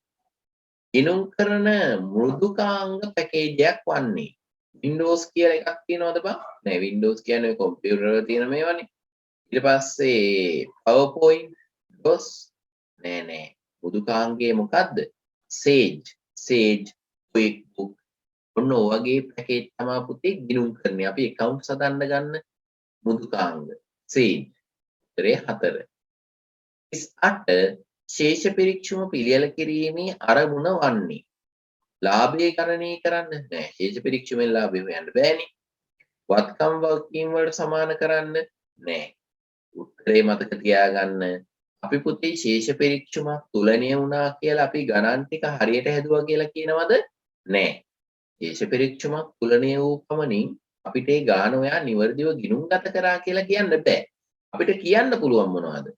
ගිණුම් කරන මෘදුකාංග පැකේජයක් වන්නේ Windows කියලා එකක් තියෙනවද බං? නෑ Windows කියන්නේ ඔය කම්පියුටර් වල තියෙන මේවානේ. ඊට පස්සේ PowerPoint DOS නෑ මෘදුකාංගයේ මොකද්ද? Sage QuickBook ඔන්න ඔයගේ පැකේජ් තමයි පුතේ ගිණුම් කරන්නේ. අපි accounts හදන්න ගන්න මෘදුකාංග Sage. උත්තරේ 4. 38 ශේෂ පරීක්ෂම පිළියෙල කිරීමේ අරමුණ වන්නේ ලාභය ගණනය කරන්න නෑ. ශේෂ පරීක්ෂමෙන් ලාභය හොයන්න බෑනේ. වත්කම් වගකීම් වලට සමාන කරන්න නෑ. උත්තරේ මතක තියාගන්න. අපි පුතේ ශේෂ පරීක්ෂමක් තුලණය වුණා කියලා අපි ගණන් ටික හරියට හැදුවා කියලා කියනවද? නෑ. ශේෂ පරීක්ෂමක් තුලණය වූ පමණින් අපිට ඒ ගාන ඔයා නිවර්දිව ගිණුම්ගත කරා කියලා කියන්න බෑ. අපිට කියන්න පුළුවන් මොනවද?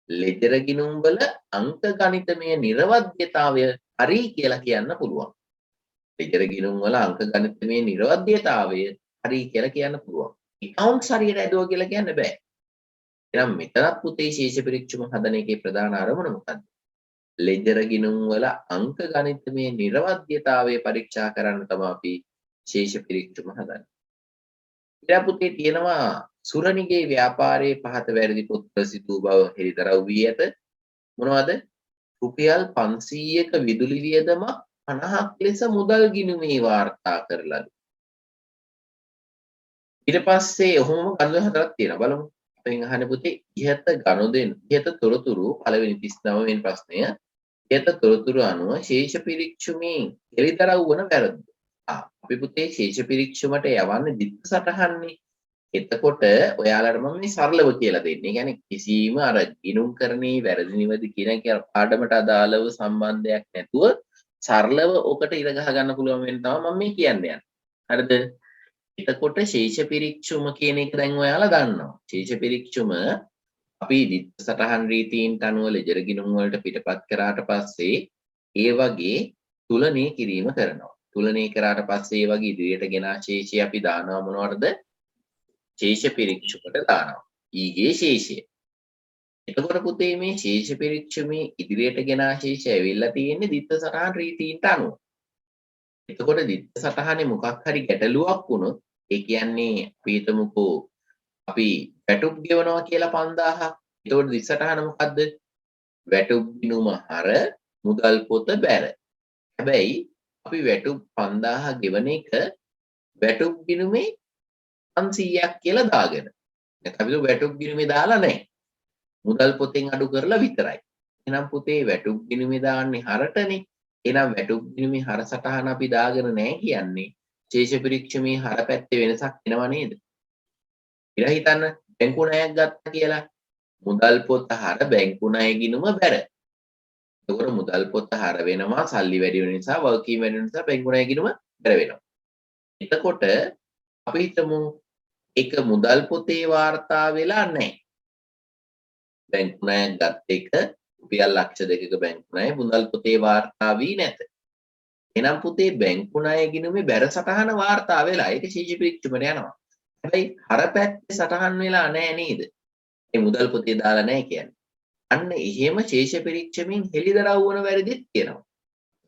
ලෙජර් ගිණුම් වල අංක ගණිතමය නිර්වද්‍යතාවය හරි කියලා කියන්න පුළුවන්. ලෙජර් ගිණුම් වල අංක ගණිතමේ නිර්වද්‍යතාවය හරි කියලා කියන්න පුළුවන්. accounts හරියට ඇදුවා කියලා කියන්න බෑ. එහෙනම් මෙතනත් පුතේ ශේෂ පරීක්ෂම හදන එකේ ප්‍රධාන අරමුණ මොකද්ද? ලෙජර් ගිණුම් වල අංක ගණිතමේ නිර්වද්‍යතාවය පරීක්ෂා කරන්න තමයි අපි ශේෂ පරීක්ෂම හදන්නේ. ඊට පුතේ තියෙනවා සුරනිගේ ව්‍යාපාරයේ පහත වැරදි පොත් සිදු බව හෙළිදරව් වී ඇත. මොනවද? රුපියල් 500ක විදුලි වියදමක් 50ක් ලෙස මුදල් ගිණුමේ වාර්තා කරලලු. ඊට පස්සේ ඔහොම ගණන් හතරක් තියෙනවා බලමු. අපෙන් අහන්නේ පුතේ ඉහත ගනුදෙනු ඉහත තොරතුරු පළවෙනි 39 වෙනි ප්‍රශ්නය ඉහත තොරතුරු අනුව ශේෂ පිරික්සුමේ හෙළිදරව් වන වැරද්ද. අපි පුතේ ශේෂ පිරික්සුමට යවන්නේ දිත්ත සටහන්නේ. එතකොට ඔයාලට මම මේ සරලව කියලා දෙන්නේ. කියන්නේ කිසිම අර ගිණුම් කරණේ වැරදි නිවැරදි කියන පාඩමට අදාළව සම්බන්ධයක් නැතුව සරලව ඔකට ඉර ගහ ගන්න පුළුවන් වෙන තමයි මම මේ කියන්නේ. හරිද? එතකොට ශේෂ පිරික්සුම කියන එක දැන් ඔයාලා දන්නවා. ශේෂ පිරික්සුම අපි දිත්ත සටහන් රීතීන්ට අනුව ලෙජර් ගිණුම් වලට පිටපත් කරාට පස්සේ ඒ වගේ තුලනය කිරීම කරනවා. තුලනය කරාට පස්සේ ඒ වගේ ඉදිරියට ගෙන ශේෂය අපි දානවා මොනවටද? ශේෂ පිරික්සුමට දානවා. ඊගේ ශේෂය. එතකොට පුතේ මේ ශේෂ පිරික්සුමේ ඉදිරියට ගෙන ශේෂය ඇවිල්ලා තියෙන්නේ දිත්ත සටහන් රීතීන්ට අනුව. එතකොට දිත්ත සටහනේ මොකක් හරි ගැටලුවක් වුණොත් ඒ කියන්නේ අපි හිතමුකෝ අපි වැටුප් ගෙවනවා කියලා 5000ක්. එතකොට දිත්ත සටහන මොකද්ද? වැටුප් ගිණුම හර මුදල් පොත බැර. හැබැයි අපි වැටුප් 5000 ගෙවන එක වැටුප් ගිණුමේ 500ක් කියලා දාගෙන. නැත්නම් අපි වැටුප් ගිණුමේ දාලා නැහැ. මුදල් පොතෙන් අඩු කරලා විතරයි. එහෙනම් පුතේ වැටුප් ගිණුමේ දාන්නේ හරටනේ. එහෙනම් වැටුප් ගිණුමේ හර සටහන අපි දාගෙන නැහැ කියන්නේ ශේෂ පිරික්සමේ හර පැත්තේ වෙනසක් එනව නේද? ඊට හිතන්න බැංකු ණයක් ගත්තා කියලා. මුදල් පොත හර බැංකු ණය ගිණුම බැර. එතකොට මුදල් පොත හර වෙනවා සල්ලි වැඩි වෙන නිසා වර්කීම් වැඩි වෙන නිසා බැංකු ණය ගිණුම බැර වෙනවා. එතකොට අපි හිතමු එක මුදල් පොතේ වාර්තා වෙලා නැහැ. බැංකු ණයක් ගත්ත එක රුපියල් ලක්ෂ 2ක බැංකු ණය මුදල් පොතේ වාර්තා වී නැත. එහෙනම් පුතේ බැංකු ණය ගිණුමේ බැර සටහන වාර්තා වෙලා ඒක ශේෂ පිරික්සමට යනවා. හැබැයි හර පැත්තේ සටහන් වෙලා නැහැ නේද? ඒ මුදල් පොතේ දාලා නැහැ කියන්නේ. අන්න එහෙම ශේෂ පිරික්සමෙන් හෙළිදරව් වන වැරදිත් කියනවා.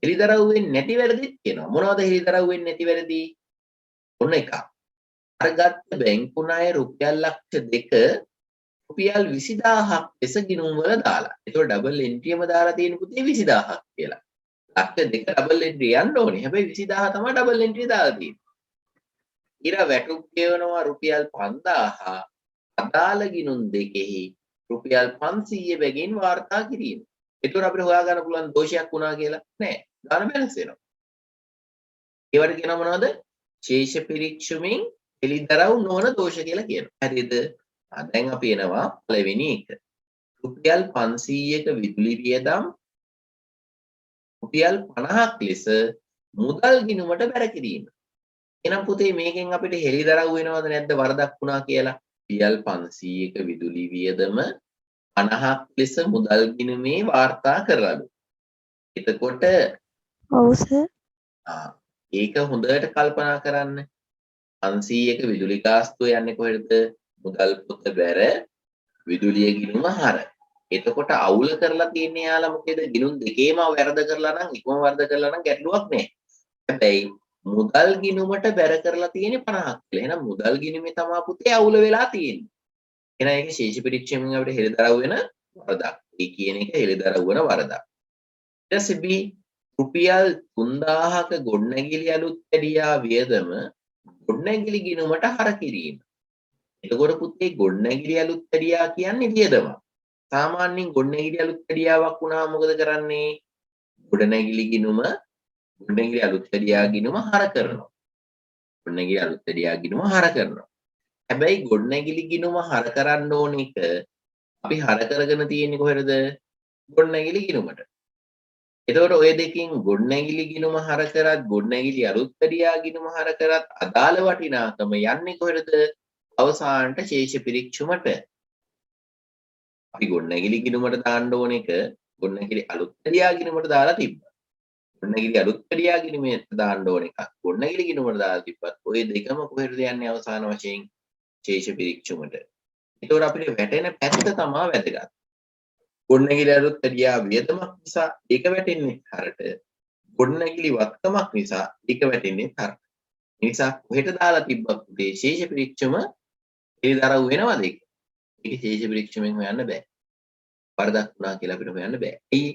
හෙළිදරව් වෙන්නේ නැති වැරදිත් කියනවා. මොනවද හෙළිදරව් වෙන්නේ නැති වැරදි? ඔන්න එකක්. අර ගත්ත බැංකු ණය රුපියල් ලක්ෂ 2 රුපියල් 20000ක් ලෙස ගිණුම් වල දාලා. ඒතකොට ඩබල් එන්ට්‍රියම දාලා තියෙන පුතේ 20000ක් කියලා. ලක්ෂ 2 ඩබල් එන්ට්‍රි යන්න ඕනේ. හැබැයි 20000 තමයි ඩබල් එන්ට්‍රි දාලා තියෙන්නේ. ඊට වැටුප් ගෙවනවා රුපියල් 5000 අදාළ ගිණුම් දෙකෙහි රුපියල් 500 බැගින් වාර්තා කිරීම. ඒතකොට අපිට හොයාගන්න පුළුවන් දෝෂයක් වුණා කියලා නෑ. ගාන බැලන්ස් වෙනවා. ඒවට කියනවා මොනවද? ශේෂ පිරික්සුමින් හෙළිදරව් නොවන දෝෂ කියලා කියනවා. හරිද? දැන් අපි එනවා පළවෙනි එක. රුපියල් 500ක විදුලි වියදම් රුපියල් 50ක් ලෙස මුදල් ගිණුමට බැර කිරීම. එහෙනම් පුතේ මේකෙන් අපිට හෙළිදරව් වෙනවද නැද්ද වරදක් වුණා කියලා? රුපියල් 500ක විදුලි වියදම 50ක් ලෙස මුදල් ගිණුමේ වාර්තා කරලු. එතකොට ඔව් සර්. ඒක හොඳට කල්පනා කරන්න. 500ක විදුලි ගාස්තුව යන්නේ කොහෙද? මුදල් පොත බැර විදුලිය ගිණුම හර. එතකොට අවුල කරලා තියෙන්නේ යාලා මොකේද? ගිණුම් දෙකේම වැරද කරලා නම් එකම වරද කරලා නම් ගැටලුවක් නැහැ. හැබැයි මුදල් ගිණුමට බැර කරලා තියෙන්නේ 50ක් කියලා. එහෙනම් මුදල් ගිණුමේ තමයි පුතේ අවුල වෙලා තියෙන්නේ. එහෙනම් ඒක ශේෂ පිරික්සමෙන් අපිට හෙළිදරව් වෙන වරදක්. ඒ කියන එක හෙළිදරව් වෙන වරදක්. ඊට පස්සේ B රුපියල් 3000ක ගොඩනැගිලි අලුත් වැඩියා වියදම ගොඩනැගිලි ගිණුමට හර කිරීම. එතකොට පුතේ ගොඩනැගිලි අලුත් වැඩියා කියන්නේ වියදම. සාමාන්‍යයෙන් ගොඩනැගිලි අලුත් වැඩියාවක් වුණාම මොකද කරන්නේ? ගොඩනැගිලි ගිණුම ගොඩනැගිලි අලුත් වැඩියා ගිණුම හර කරනවා. ගොඩනැගිලි අලුත් වැඩියා ගිණුම හර කරනවා. හැබැයි ගොඩනැගිලි ගිණුම හර කරන්න ඕන එක අපි හර කරගෙන තියෙන්නේ කොහෙද? ගොඩනැගිලි ගිණුමට. එතකොට ඔය දෙකින් ගොඩනැගිලි ගිණුම හර කරත් ගොඩනැගිලි අලුත් වැඩියා ගිණුම හර කරත් අදාළ වටිනාකම යන්නේ කොහෙද? අවසානට ශේෂ පිරික්සුමට. අපි ගොඩනැගිලි ගිණුමට දාන්න ඕන එක ගොඩනැගිලි අලුත් වැඩියා ගිණුමට දාලා තිබ්බා. ගොඩනැගිලි අලුත් පෙඩියා ගිණුමේ දාන්න ඕන එකක්. ගොඩනැගිලි ගිණුමට දාලා තිබ්බත් ඔය දෙකම කොහෙටද යන්නේ අවසාන වශයෙන් ශේෂ පිරික්සුමට. ඒතකොට අපිට වැටෙන පැත්ත තමයි වැදගත්. ගොඩනැගිලි අලුත් පෙඩියා වියදමක් නිසා ඒක වැටෙන්නේ හරට. ගොඩනැගිලි වත්කමක් නිසා ඒක වැටෙන්නේ හරට. ඒ නිසා කොහෙට දාලා තිබ්බත් මේ ශේෂ පිරික්සුම එළිදරව් වෙනවද ඒක? ඒක ශේෂ පිරික්සුමෙන් හොයන්න බෑ. වරදක් වුණා කියලා අපිට හොයන්න බෑ. ඇයි?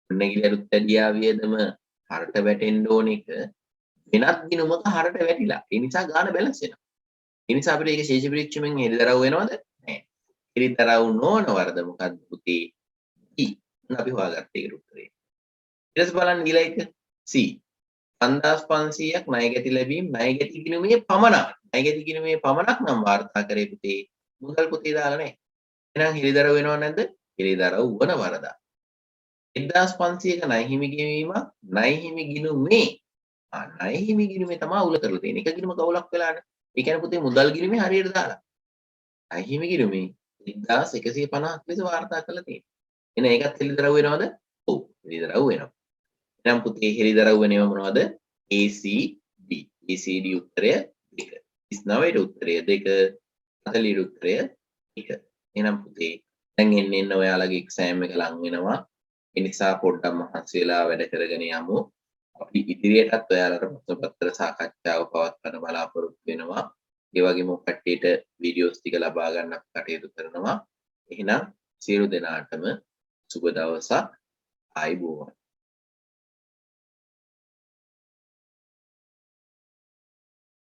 ගොඩනැගිලි අලුත් පෙඩියා වියදම හරට වැටෙන්න ඕන එක වෙනත් ගිණුමක හරට වැටිලා. ඒ නිසා ගාන බැලන්ස් වෙනවා. ඒ නිසා අපිට ඒක ශේෂ පිරික්සුමෙන් එළිදරව් වෙනවද? නෑ. එළිදරව් නොවන වරද මොකද්ද පුතේ? E. අපි හොයාගත්ත ඒකට උත්තරේ. ඊට පස්සේ බලන්න ඊළඟ එක C. 5500ක් ණය ගැති ලැබීම් ණය ගැති ගිණුමේ පමණක්. ණය ගැති ගිණුමේ පමණක් නම් වාර්තා කරේ පුතේ. මුදල් පොතේ දාලා නැහැ. එහෙනම් එළිදරව් වෙනව නැද්ද? එළිදරව් වන වරදක්. 1500ක ණය හිමි ගෙවීමක් ණය හිමි ගිණුමේ ණය හිමි ගිණුමේ තමයි අවුල කරලා තියෙන්නේ. එක ගිණුමක අවුලක් වෙලානේ. ඒ කියන්නේ පුතේ මුදල් ගිණුමේ හරියට දාලා. ණය හිමි ගිණුමේ 1150ක් ලෙස වාර්තා කරලා තියෙනවා. එහෙනම් ඒකත් හෙළිදරව් වෙනවද? ඔව් හෙළිදරව් වෙනවා. එහෙනම් පුතේ හෙළිදරව් වෙනව මොනවද? ACD. ACD උත්තරය 2. 39ට උත්තරය 2. 40ට උත්තරය 1. එහෙනම් පුතේ දැන් එන්න ඔයාලගේ එක්සෑම් එක ලං වෙනවා. ඒ නිසා පොඩ්ඩක් මහන්සි වෙලා වැඩ කරගෙන යමු. අපි ඉදිරියටත් ඔයාලට ප්‍රශ්න පත්‍ර සාකච්ඡාව පවත්වන්න බලාපොරොත්තු වෙනවා. ඒ වගේම කට්ටියට වීඩියෝස් ටික ලබා ගන්න කටයුතු කරනවා. එහෙනම් සියලු දෙනාටම සුබ දවසක්. ආයුබෝවන්.